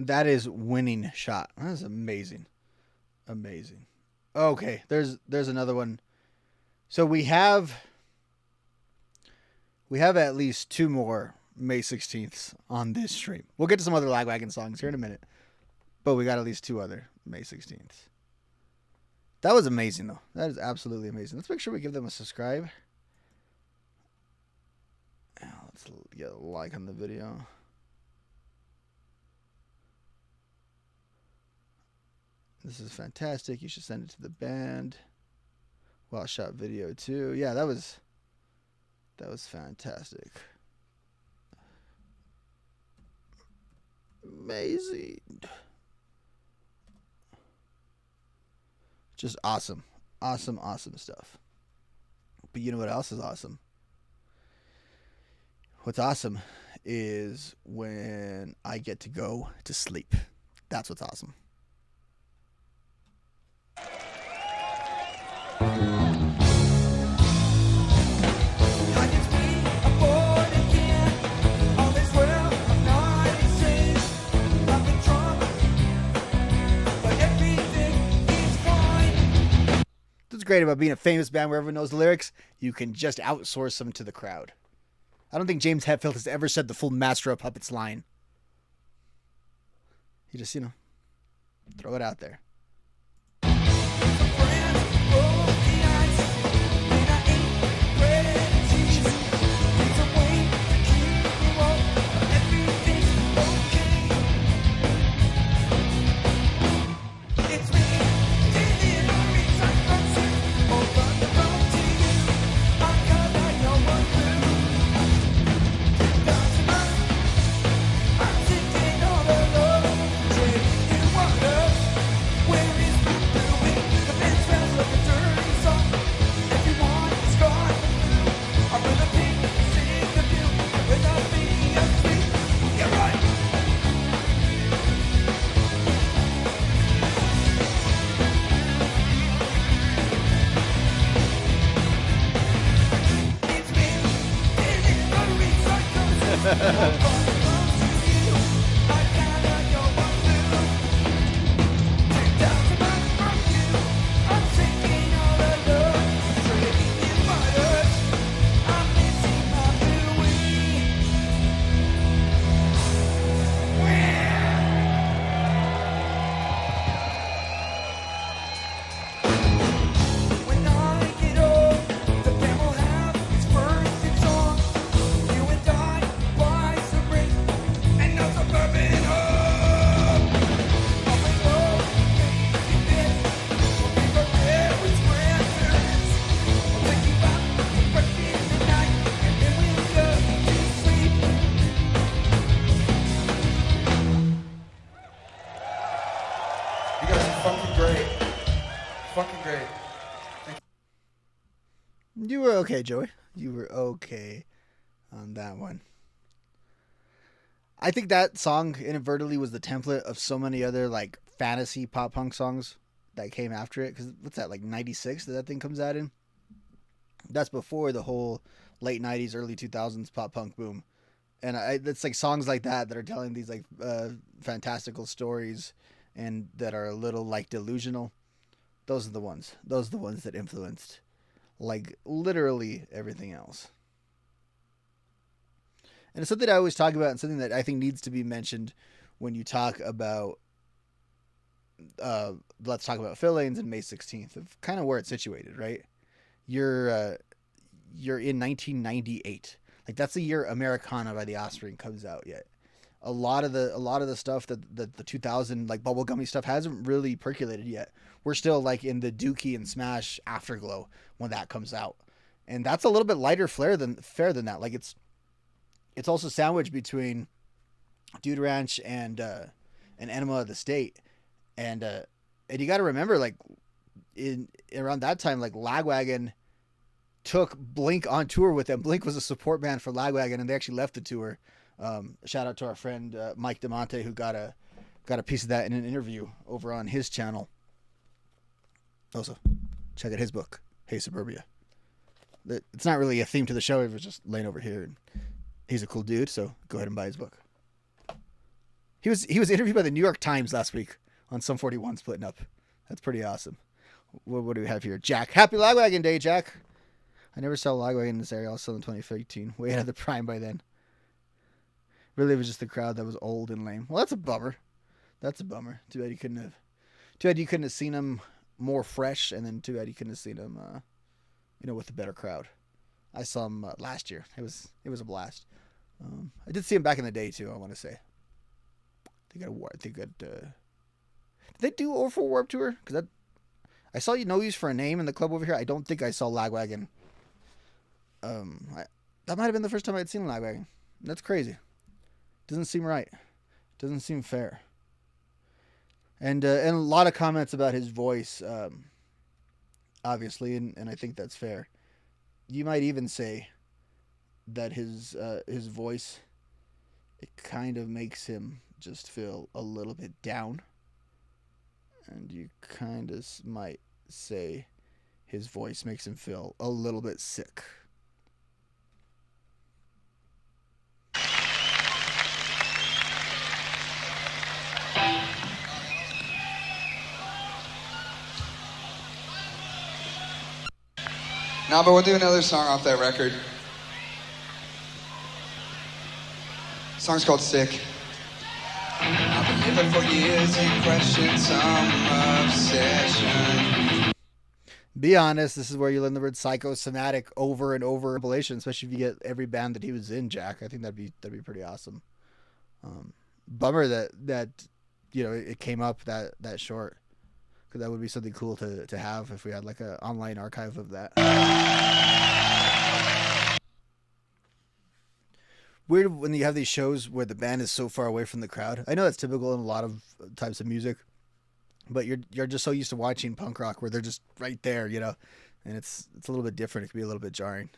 That is winning shot. That is amazing. Amazing. Okay, there's another one. So we have at least 2 more May 16th on this stream. We'll get to some other Lagwagon songs here in a minute. But we got at least 2 other May 16th. That was amazing though. That is absolutely amazing. Let's make sure we give them a subscribe. Let's get a like on the video. This is fantastic. You should send it to the band. Well shot video too. Yeah, that was fantastic. Amazing. Just awesome. Awesome, awesome stuff. But you know what else is awesome? What's awesome is when I get to go to sleep. That's what's awesome. What's great about being a famous band where everyone knows the lyrics? You can just outsource them to the crowd. I don't think James Hetfield has ever said the full Master of Puppets line. He just, throw it out there. You were okay, Joey. You were okay on that one. I think that song inadvertently was the template of so many other like fantasy pop punk songs that came after it. Because what's that, like 96 that thing comes out in? That's before the whole late 90s, early 2000s pop punk boom. And it's like songs like that are telling these like fantastical stories and that are a little like delusional. Those are the ones. Those are the ones that influenced like literally everything else. And it's something I always talk about and something that I think needs to be mentioned when you talk about let's talk about Phil Lanes and May 16th, of kind of where it's situated, right? You're in 1998. Like that's the year Americana by The Offspring comes out yet. A lot of the stuff that the 2000 like bubblegummy stuff hasn't really percolated yet. We're still like in the Dookie and Smash afterglow when that comes out. And that's a little bit lighter fare than that. Like it's also sandwiched between Dude Ranch and Enema of the State. And you got to remember, like in around that time, like Lagwagon took Blink on tour with them. Blink was a support band for Lagwagon, and they actually left the tour. Shout out to our friend Mike DeMonte, who got a piece of that in an interview over on his channel. Also, check out his book, Hey Suburbia. It's not really a theme to the show. It was just laying over here, and he's a cool dude, so go ahead and buy his book. He was interviewed by the New York Times last week on Sum 41 splitting up. That's pretty awesome. What do we have here? Jack. Happy Lagwagon Day, Jack. I never saw Lagwagon in this area. I saw in 2013. Way out of the prime by then. Really, it was just the crowd that was old and lame. Well, that's a bummer. That's a bummer. Too bad you couldn't have seen him more fresh, and then too bad you couldn't have seen him, with a better crowd. I saw him last year. It was a blast. I did see him back in the day too. I want to say. Did they do Over Warp Tour? Because I saw No Use for a Name in the club over here. I don't think I saw Lagwagon. That might have been the first time I'd seen Lagwagon. That's crazy. Doesn't seem right. Doesn't seem fair. And a lot of comments about his voice, obviously, and I think that's fair. You might even say that his voice, it kind of makes him just feel a little bit down. And you kind of might say his voice makes him feel a little bit sick. No, but we'll do another song off that record. The song's called Sick. I've been living for years in question, some obsession. Be honest, this is where you learn the word psychosomatic over and over in compilation, especially if you get every band that he was in, Jack. I think that'd be pretty awesome. Bummer that it came up that short. Because that would be something cool to have if we had like an online archive of that. Weird when you have these shows where the band is so far away from the crowd. I know that's typical in a lot of types of music, but you're just so used to watching punk rock where they're just right there, and it's a little bit different. It can be a little bit jarring.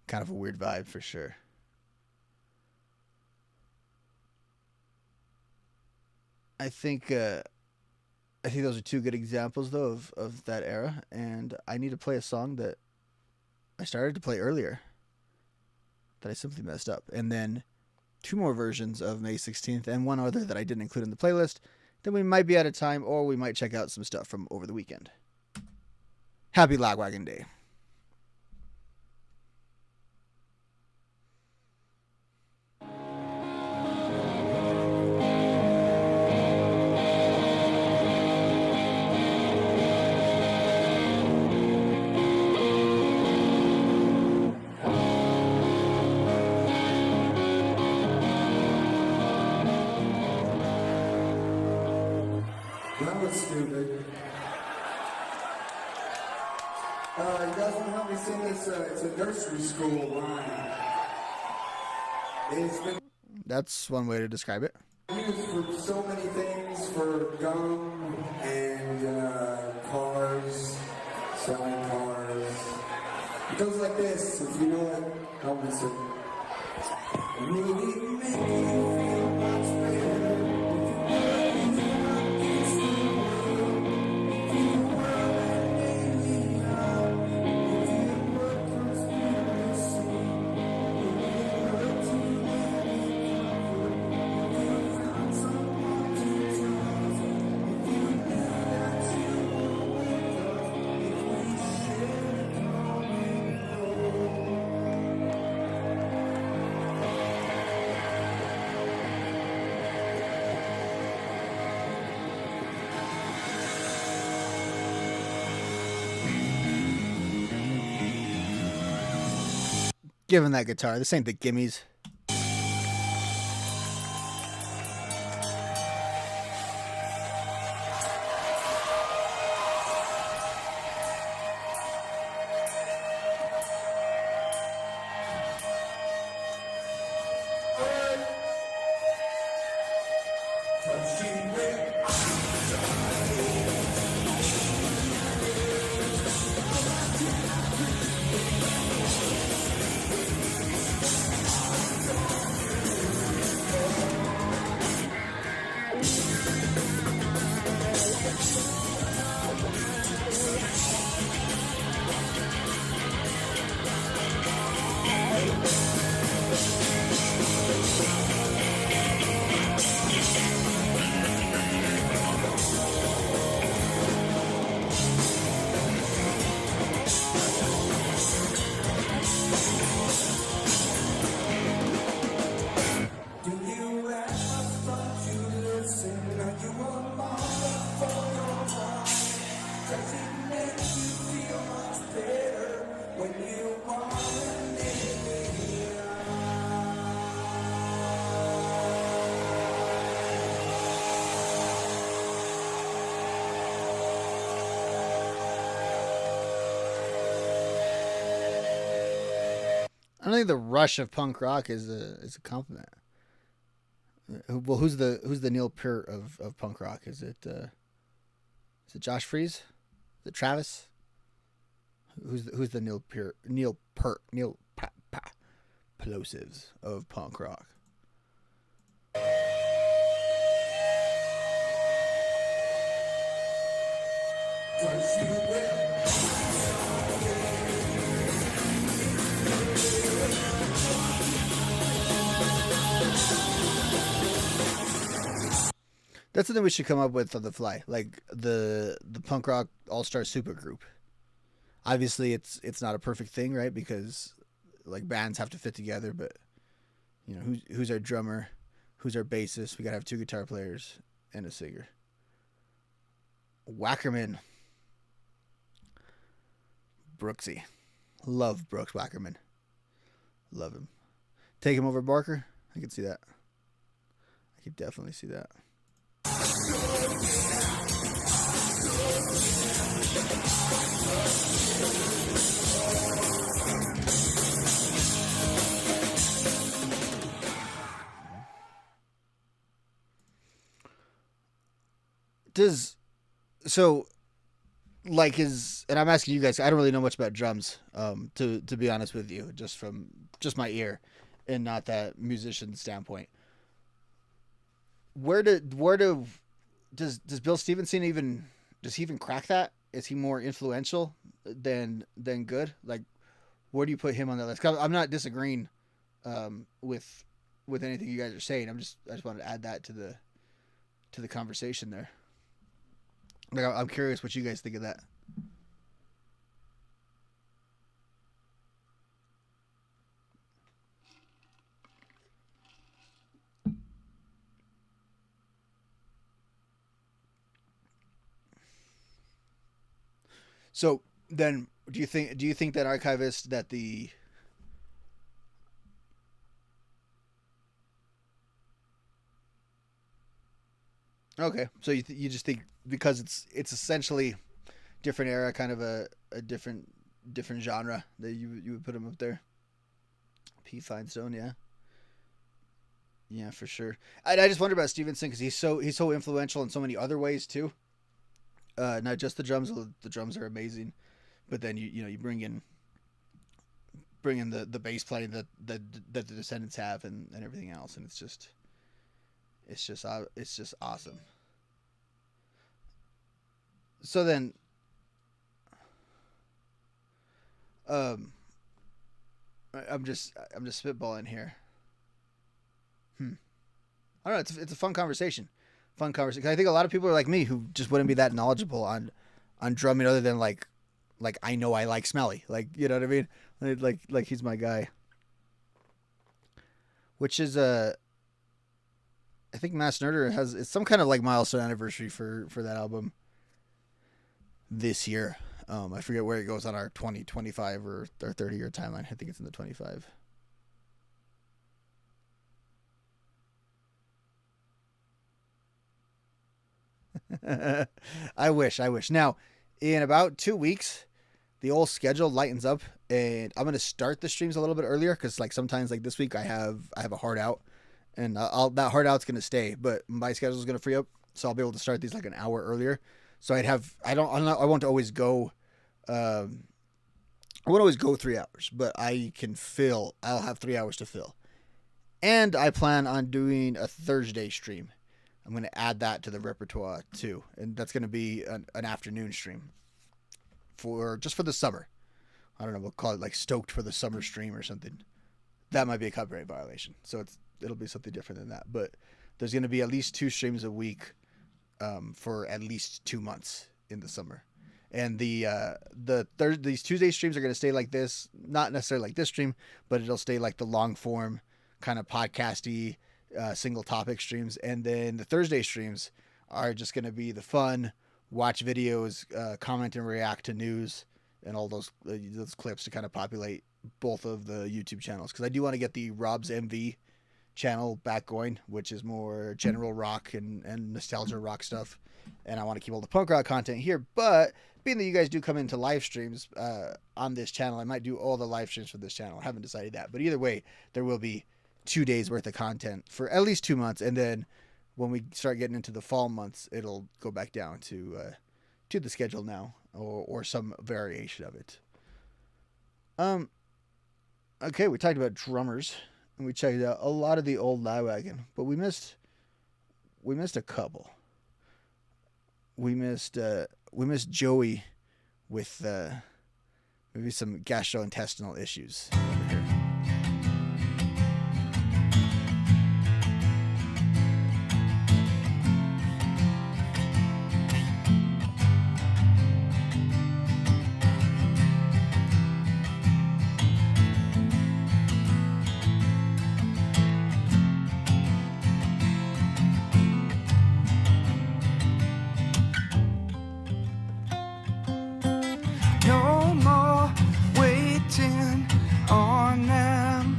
Kind of a weird vibe for sure. I think those are two good examples, though, of that era. And I need to play a song that I started to play earlier that I simply messed up. And then two more versions of May 16th and one other that I didn't include in the playlist. Then we might be out of time, or we might check out some stuff from over the weekend. Happy Lagwagon Day. That was stupid. You guys want to help me sing this? It's a nursery school line. It's been That's one way to describe it. used for so many things, for gum and cars, selling cars. It goes like this, if you know it, help me sing. Would it make you feel much better if you were against the world? If you were laying out, if you were conspiracy, if you were to let it comfort, if you found someone to trust, if you knew that you were with us, if we shared a common goal. Given that guitar, this ain't the Gimmies. think the rush of punk rock is a compliment. Well, who's the Neil Peart of punk rock? Is it Josh Freese? Is it Travis? Who's the Neil Peart plosives of punk rock? That's something we should come up with on the fly, like the punk rock all-star super group. Obviously, it's not a perfect thing, right? Because like bands have to fit together, but you know, who's our drummer, who's our bassist? We gotta have 2 guitar players and a singer. Wackerman, Brooksy, love Brooks Wackerman, love him. Take him over Barker. I can see that. I can definitely see that. And I'm asking you guys, I don't really know much about drums, to be honest with you, just from my ear and not that musician standpoint. Does Bill Stevenson even crack that? Is he more influential than good? Like, where do you put him on that list? 'Cause I'm not disagreeing with anything you guys are saying. I just wanted to add that to the conversation there. Like, I'm curious what you guys think of that. So then, do you think that archivist that the okay? So you just think because it's essentially different era, kind of a different genre that you would put him up there. P. Finestone, yeah. Yeah, for sure. I just wonder about Stevenson because he's so influential in so many other ways too. Not just the drums. The drums are amazing, but then you bring in the bass playing that the Descendants have and everything else, and it's just awesome. So then, I'm just spitballing here. I don't know. It's a fun conversation. I think a lot of people are like me who just wouldn't be that knowledgeable on drumming other than like I know I like Smelly. Like, you know what I mean? Like he's my guy. Which is I think Mass Nerder it's some kind of like milestone anniversary for that album this year. I forget where it goes on our 2025 or our 30-year timeline. I think it's in the 25. I wish. Now, in about 2 weeks, the old schedule lightens up, and I'm gonna start the streams a little bit earlier because, like, sometimes, like this week, I have a hard out, and that hard out's gonna stay, but my schedule is gonna free up, so I'll be able to start these like an hour earlier. So I won't always go. I won't always go 3 hours, but I'll have 3 hours to fill, and I plan on doing a Thursday stream. I'm going to add that to the repertoire too. And that's going to be an afternoon stream for the summer. I don't know. We'll call it like Stoked for the Summer stream or something. That might be a copyright violation. So it'll be something different than that. But there's going to be at least 2 streams a week for at least 2 months in the summer. And these Tuesday streams are going to stay like this. Not necessarily like this stream, but it'll stay like the long form kind of podcasty single topic streams, and then the Thursday streams are just going to be the fun, watch videos, comment and react to news, and all those clips to kind of populate both of the YouTube channels. Because I do want to get the Rob's MV channel back going, which is more general rock and nostalgia rock stuff. And I want to keep all the punk rock content here. But being that you guys do come into live streams on this channel, I might do all the live streams for this channel. I haven't decided that. But either way, there will be 2 days worth of content for at least 2 months. And then when we start getting into the fall months, it'll go back down to the schedule now, or some variation of it. Okay, we talked about drummers, and we checked out a lot of the old Lagwagon, but we missed a couple. We missed Joey with maybe some gastrointestinal issues over here. No more waiting on them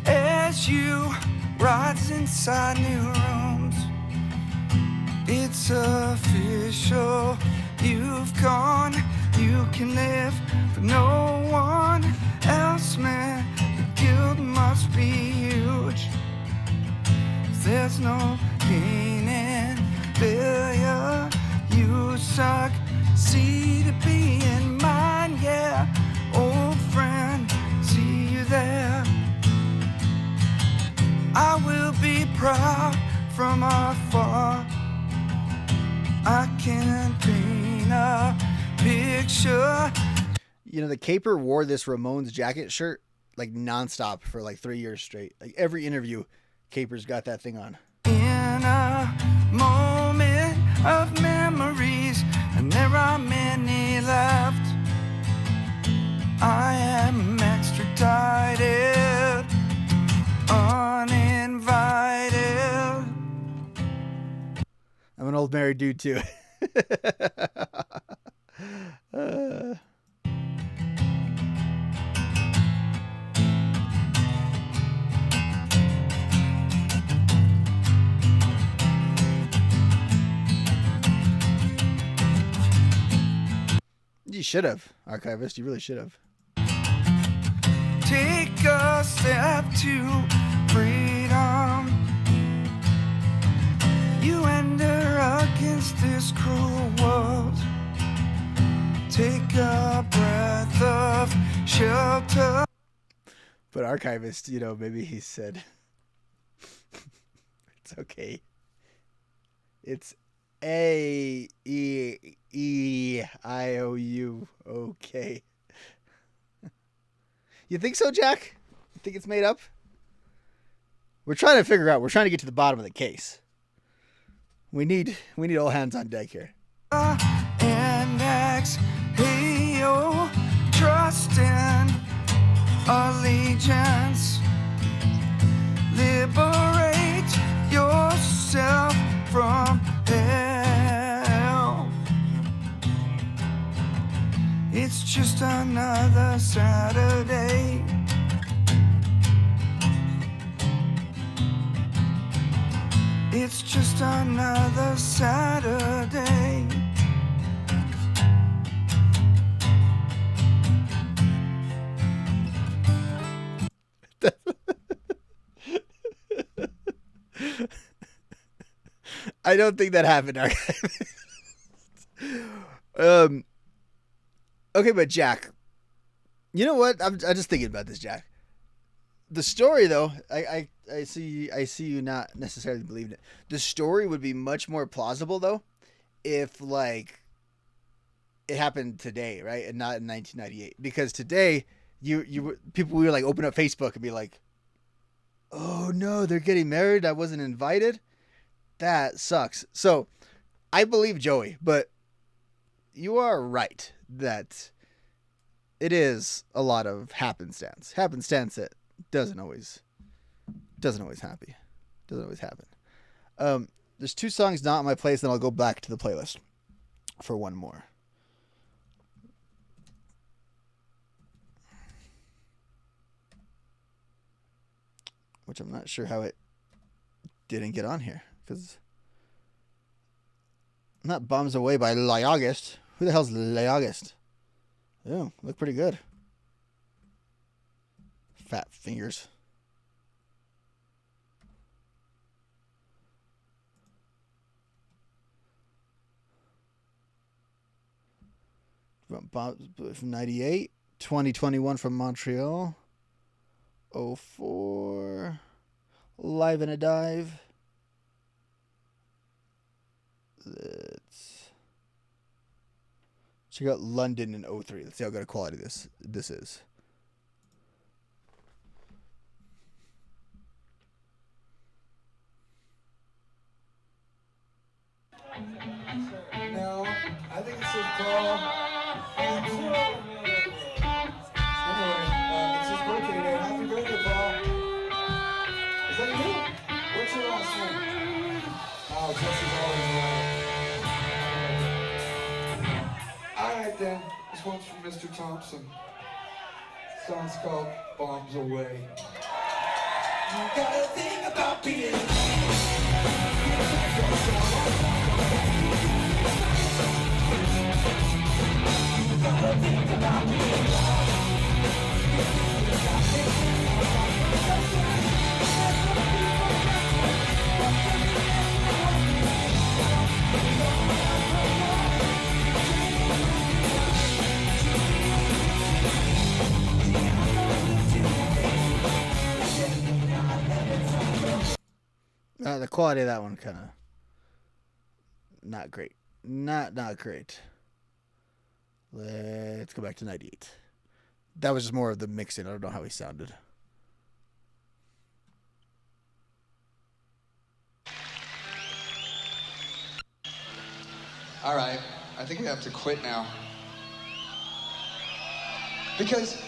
as you rise inside new rooms. It's official, you've gone, you can live for no one else, man. The guilt must be huge. There's no gain in failure. You suck. See to be in mine, yeah. Old friend, see you there. I will be proud from afar. I can paint a picture. You know, the Caper wore this Ramones jacket shirt like nonstop for like 3 years straight. Like every interview, Caper's got that thing on. In a moment of memories, and there are many left. I am extradited, uninvited. I'm an old married dude too. You should have, archivist. You really should have. Take a step to freedom. You enter against this cruel world. Take a breath of shelter. But archivist, you know, maybe he said, it's okay. It's A-E-E-I-O-U. Okay. You think so, Jack? You think it's made up? We're trying to figure out. We're trying to get to the bottom of the case. We need all hands on deck here. And exhale, trust in allegiance. Liberate yourself from hell. It's just another Saturday. It's just another Saturday. I don't think that happened, archivist. Okay, but Jack, you know what? I'm just thinking about this, Jack. The story, though, I see you not necessarily believing it. The story would be much more plausible, though, if like it happened today, right, and not in 1998. Because today, people would like open up Facebook and be like, "Oh no, they're getting married. I wasn't invited. That sucks." So, I believe Joey, but you are right that it is a lot of happenstance. Happenstance that doesn't always happen. There's 2 songs not on my playlist, then I'll go back to the playlist for one more. which I'm not sure how it didn't get on here, because not Bombs Away by August. Who the hell's August? Oh, look pretty good. Fat fingers. From 98. 2021 from Montreal. 04. Live in a Dive. Let's check out London in 03. Let's see how good a quality this is. No, I think it's his call. Anyway, it's his birthday today. Happy birthday, Paul. Is that you? What's your last name? Oh, Jesse's always right. Alright then, this one's from Mr. Thompson. The song's called Bombs Away. You gotta think about being The quality of that one kind of not great. Not great. Let's go back to 98. That was just more of the mixing. I don't know how he sounded. All right, I think we have to quit now. Because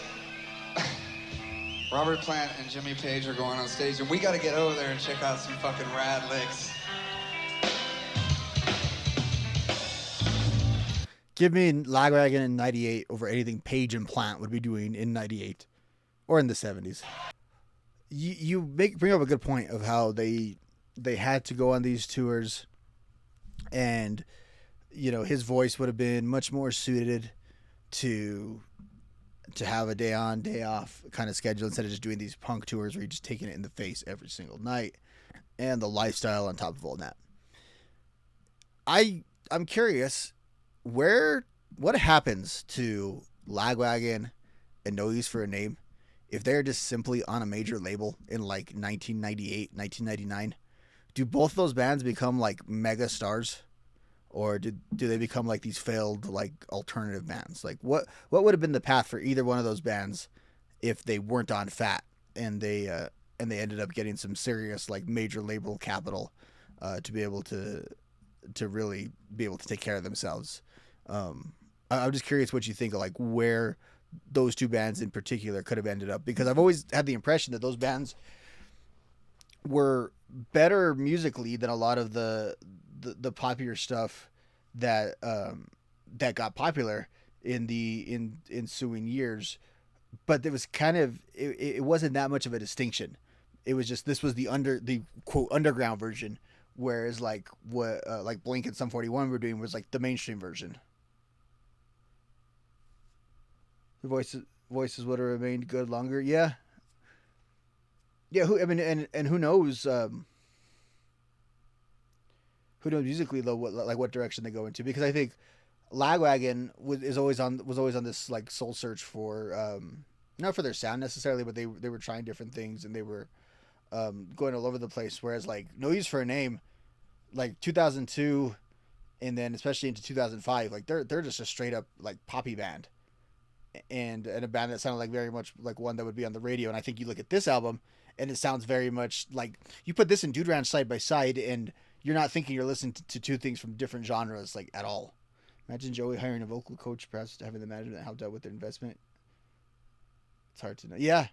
Robert Plant and Jimmy Page are going on stage, and we got to get over there and check out some fucking rad licks. Give me Lagwagon in 98 over anything Page and Plant would be doing in 98 or in the 70s. You bring up a good point of how they had to go on these tours, and his voice would have been much more suited to have a day on, day off kind of schedule instead of just doing these punk tours where you're just taking it in the face every single night, and the lifestyle on top of all that. I'm curious what happens to Lagwagon and No Use for a Name if they're just simply on a major label in like 1998, 1999. Do both of those bands become like mega stars? Or do they become like these failed like alternative bands? Like what would have been the path for either one of those bands if they weren't on Fat and they ended up getting some serious like major label capital to be able to really be able to take care of themselves? I'm just curious what you think of like where those two bands in particular could have ended up, because I've always had the impression that those bands were better musically than a lot of the popular stuff that got popular in the ensuing years, but it was kind of it wasn't that much of a distinction. It was just this was the quote underground version, whereas like what like Blink and Sum 41 were doing was like the mainstream version. The voices would have remained good longer. Yeah. And who knows? Who knows musically though? What direction they go into? Because I think Lagwagon was always on this like soul search for not for their sound necessarily, but they were trying different things, and they were going all over the place. Whereas like No Use for a Name, like 2002, and then especially into 2005, like they're just a straight up like poppy band, and a band that sounded like very much like one that would be on the radio. And I think you look at this album, and it sounds very much like you put this and Dude Ranch side by side, and you're not thinking you're listening to two things from different genres like at all. Imagine Joey hiring a vocal coach, perhaps having the management helped out with their investment. It's hard to know. Yeah,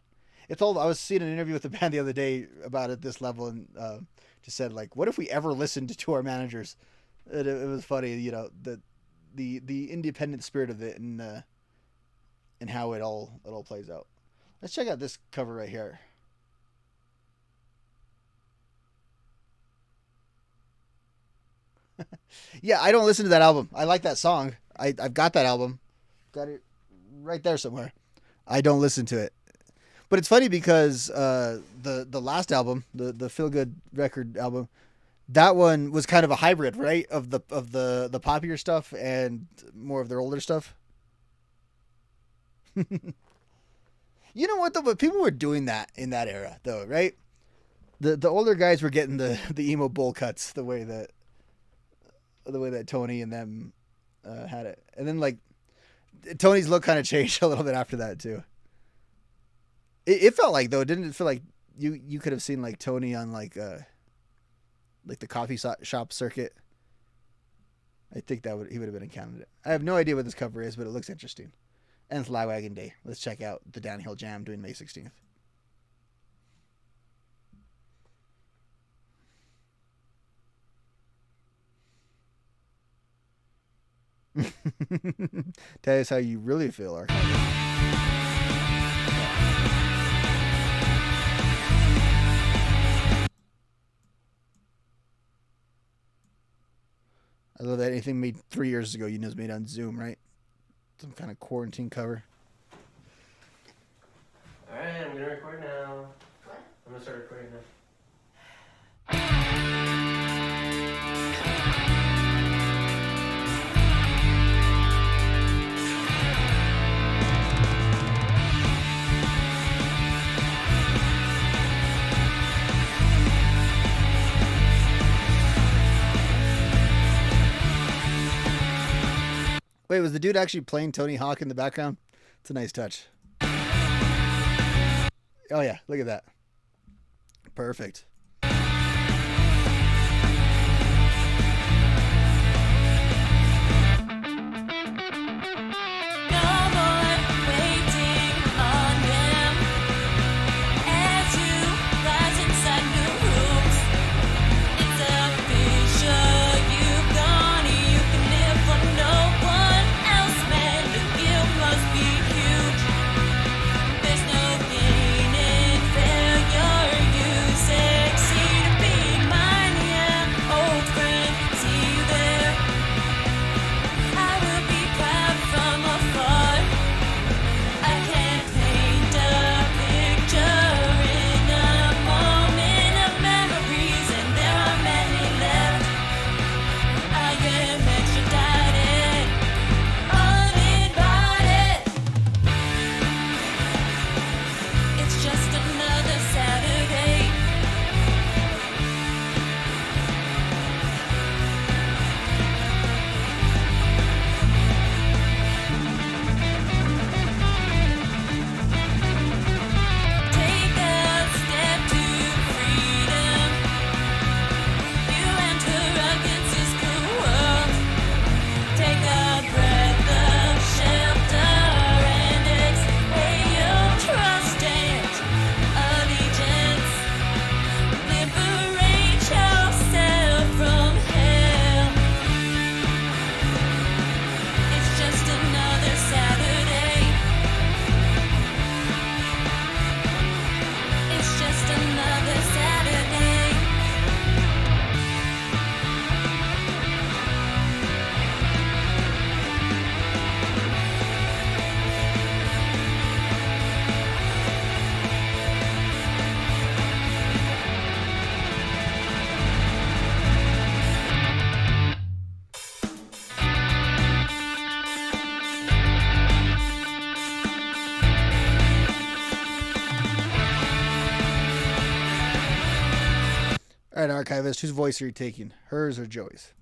it's all. I was seeing an interview with the band the other day about at this level, and just said like, what if we ever listened to our managers? It was funny, the independent spirit of it, and how it all plays out. Let's check out this cover right here. Yeah, I don't listen to that album. I like that song. I've got that album. Got it right there somewhere. I don't listen to it. But it's funny because the last album, the Feel Good record album, that one was kind of a hybrid, right? Of the poppier stuff and more of their older stuff. You know what though? But people were doing that in that era though, right? The older guys were getting the emo bowl cuts the way that Tony and them had it, and then like Tony's look kind of changed a little bit after that too. It felt like though, didn't it feel like you could have seen like Tony on like the coffee shop circuit? I think he would have been a candidate. I have no idea what this cover is, but it looks interesting. And it's Lagwagon Day. Let's check out the Downhill Jam doing May 16th. Tell us how you really feel, Archive. I love that anything made 3 years ago, you know, is made on Zoom, right? Some kind of quarantine cover. Alright, I'm gonna record now. What? I'm gonna start recording now. Wait, was the dude actually playing Tony Hawk in the background? It's a nice touch. Oh yeah, look at that. Perfect. All right, Archivist, whose voice are you taking? Hers or Joey's?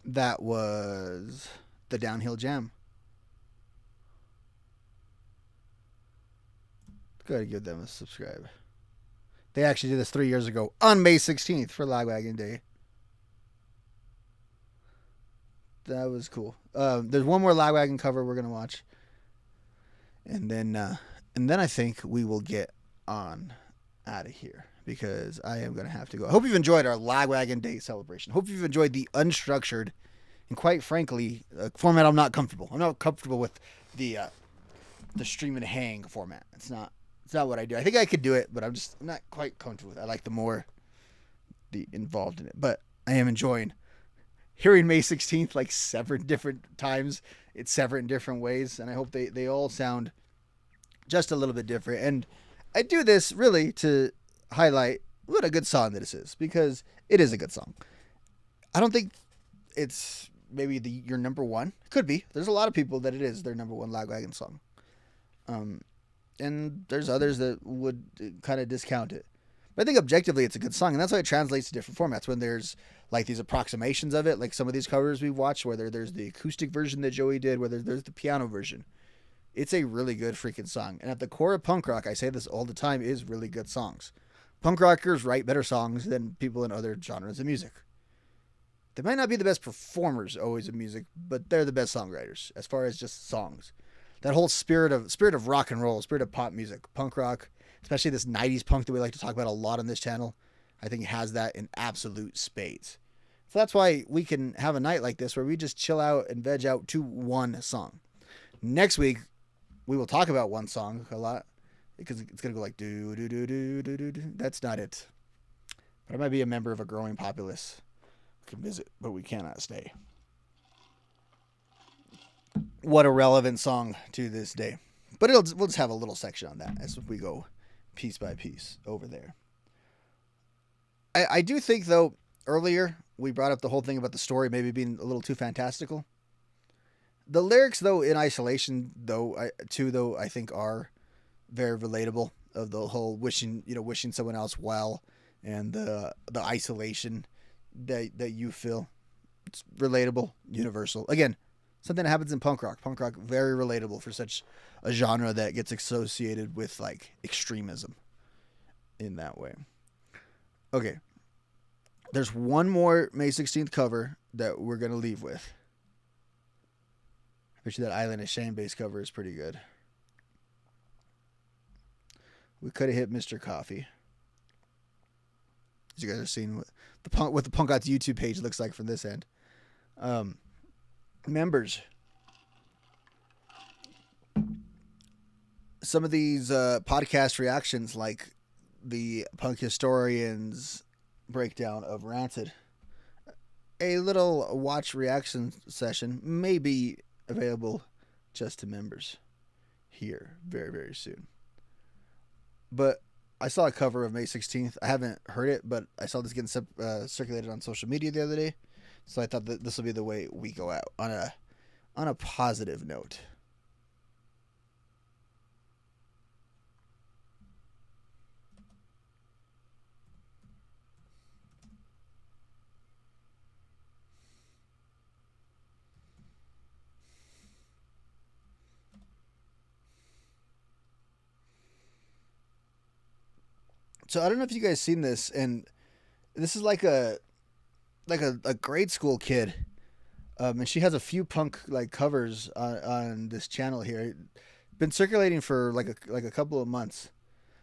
That was the Downhill Jam. Gotta give them a subscribe. They actually did this 3 years ago on May 16th for Lagwagon Day. That was cool. There's one more Lagwagon cover we're gonna watch, and then I think we will get on out of here because I am going to have to go. I hope you've enjoyed our Lagwagon Day celebration. Hope you've enjoyed the unstructured and, quite frankly, format I'm not comfortable. I'm not comfortable with the stream and hang format. It's not what I do. I think I could do it, but I'm not quite comfortable with it. I like the involved in it. But I am enjoying hearing May 16th like 7 different times. It's 7 different ways, and I hope they all sound just a little bit different. And I do this really to highlight what a good song this is, because it is a good song. I don't think it's maybe your number one. It could be. There's a lot of people that it is their number one Lagwagon song. And there's others that would kind of discount it. But I think objectively it's a good song, and that's why it translates to different formats. When there's like these approximations of it, like some of these covers we've watched, whether there's the acoustic version that Joey did, whether there's the piano version, it's a really good freaking song. And at the core of punk rock, I say this all the time, is really good songs. Punk rockers write better songs than people in other genres of music. They might not be the best performers always of music, but they're the best songwriters as far as just songs. That whole spirit of rock and roll, spirit of pop music, punk rock, especially this 90s punk that we like to talk about a lot on this channel, I think has that in absolute spades. So that's why we can have a night like this where we just chill out and veg out to one song. Next week, we will talk about one song a lot because it's going to go like do, do, do, do, do, do, do. That's not it. But I might be a member of a growing populace. We can visit, but we cannot stay. What a relevant song to this day. But we'll just have a little section on that as we go piece by piece over there. I do think, though, earlier we brought up the whole thing about the story maybe being a little too fantastical. The lyrics, though, in isolation, I think are very relatable, of the whole wishing someone else well, and the isolation that you feel. It's relatable, universal. Again, something that happens in punk rock. Punk rock, very relatable for such a genre that gets associated with like extremism in that way. Okay. There's one more May 16th cover that we're going to leave with. I bet you that Island of Shame bass cover is pretty good. We could have hit Mr. Coffee. As you guys are seeing what the Punk God's YouTube page looks like from this end. Members. Some of these podcast reactions, like the Punk Historians breakdown of Rancid, a little watch reaction session may be available just to members here very, very soon. But I saw a cover of May 16th. I haven't heard it, but I saw this getting circulated on social media the other day. So I thought that this will be the way we go out on a positive note. So I don't know if you guys seen this, and this is like a grade school kid, and she has a few punk like covers on this channel here. Been circulating for like a couple of months,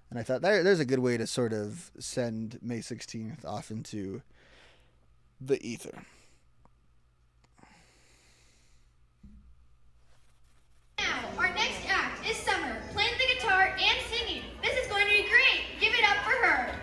and I thought there's a good way to sort of send May 16th off into the ether. Now, our next act is Summer, playing the guitar and singing. This is going to be great. Give it up for her.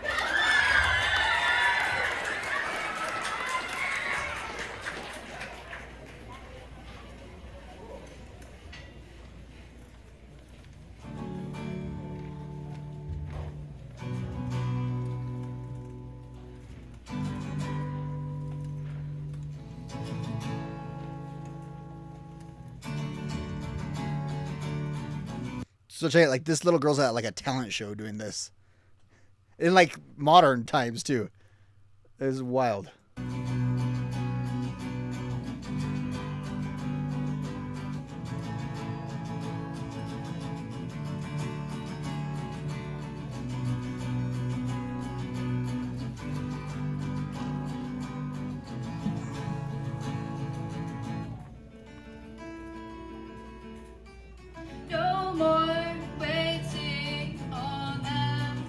So check it, like this little girl's at like a talent show doing this. In like modern times too. It is wild. No more waiting on them.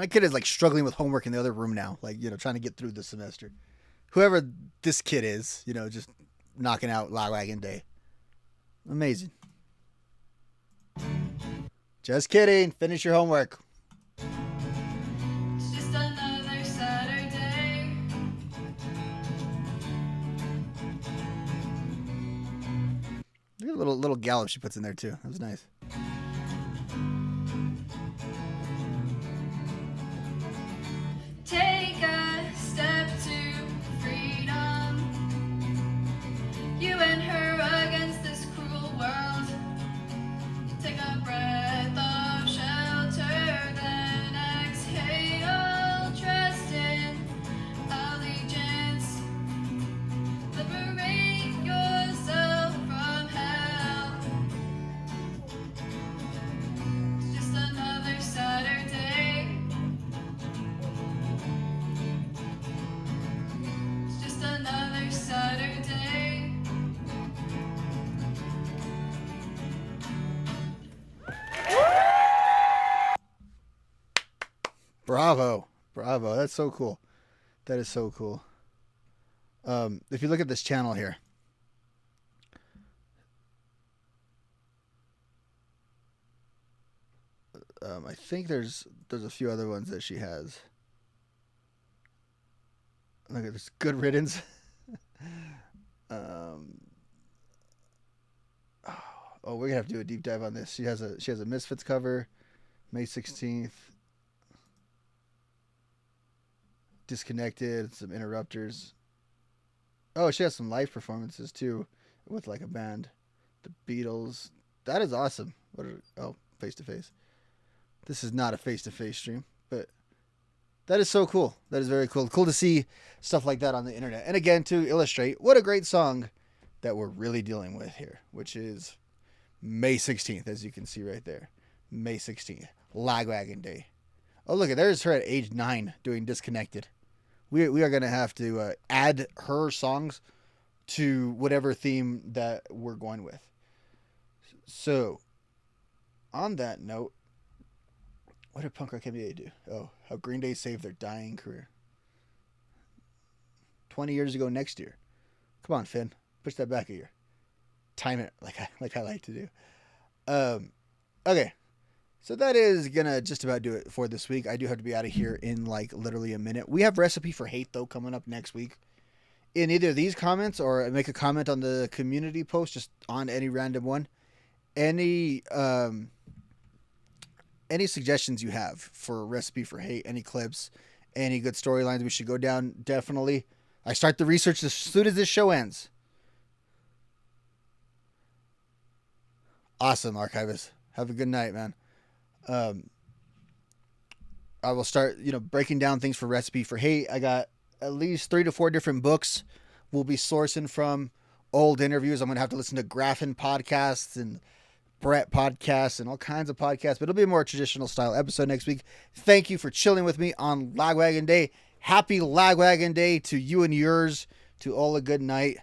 My kid is like struggling with homework in the other room now, like, trying to get through the semester. Whoever this kid is, just knocking out Lagwagon Day. Amazing. Just kidding. Finish your homework. It's just another Saturday. Look at the little gallop she puts in there too. That was nice. Take a step to freedom. You and her against this cruel world. Take a breath of shelter, then exhale. Trust in allegiance. Liberate yourself from hell. It's just another Saturday. It's just another Saturday. Bravo. Bravo. That's so cool. That is so cool. If you look at this channel here, I think there's a few other ones that she has. Look at this. Good riddance. Oh, we're gonna have to do a deep dive on this. She has a Misfits cover, May 16th. Disconnected, some interrupters. Oh, she has some live performances too, with like a band, the Beatles. That is awesome. Face to face. This is not a face to face stream, but that is so cool. That is very cool. Cool to see stuff like that on the internet. And again, to illustrate what a great song that we're really dealing with here, which is May 16th, as you can see right there. May 16th, Lagwagon Day. Oh, look, there's her at age 9 doing Disconnected. We are going to have to add her songs to whatever theme that we're going with. So, on that note, what did Punk Rock NBA do? Oh, how Green Day saved their dying career. 20 years ago next year. Come on, Finn. Push that back a year. Time it like I like to do. Okay. So that is going to just about do it for this week. I do have to be out of here in like literally a minute. We have Recipe for Hate, though, coming up next week. In either of these comments or make a comment on the community post, just on any random one. Any suggestions you have for Recipe for Hate, any clips, any good storylines we should go down, definitely. I start the research as soon as this show ends. Awesome, Archivist. Have a good night, man. I will start, breaking down things for Recipe for Hate. I got at least 3 to 4 different books we'll be sourcing from, old interviews. I'm going to have to listen to Graffin podcasts and Brett podcasts and all kinds of podcasts, but it'll be a more traditional style episode next week. Thank you for chilling with me on Lagwagon Day. Happy Lagwagon Day to you and yours. To all a good night.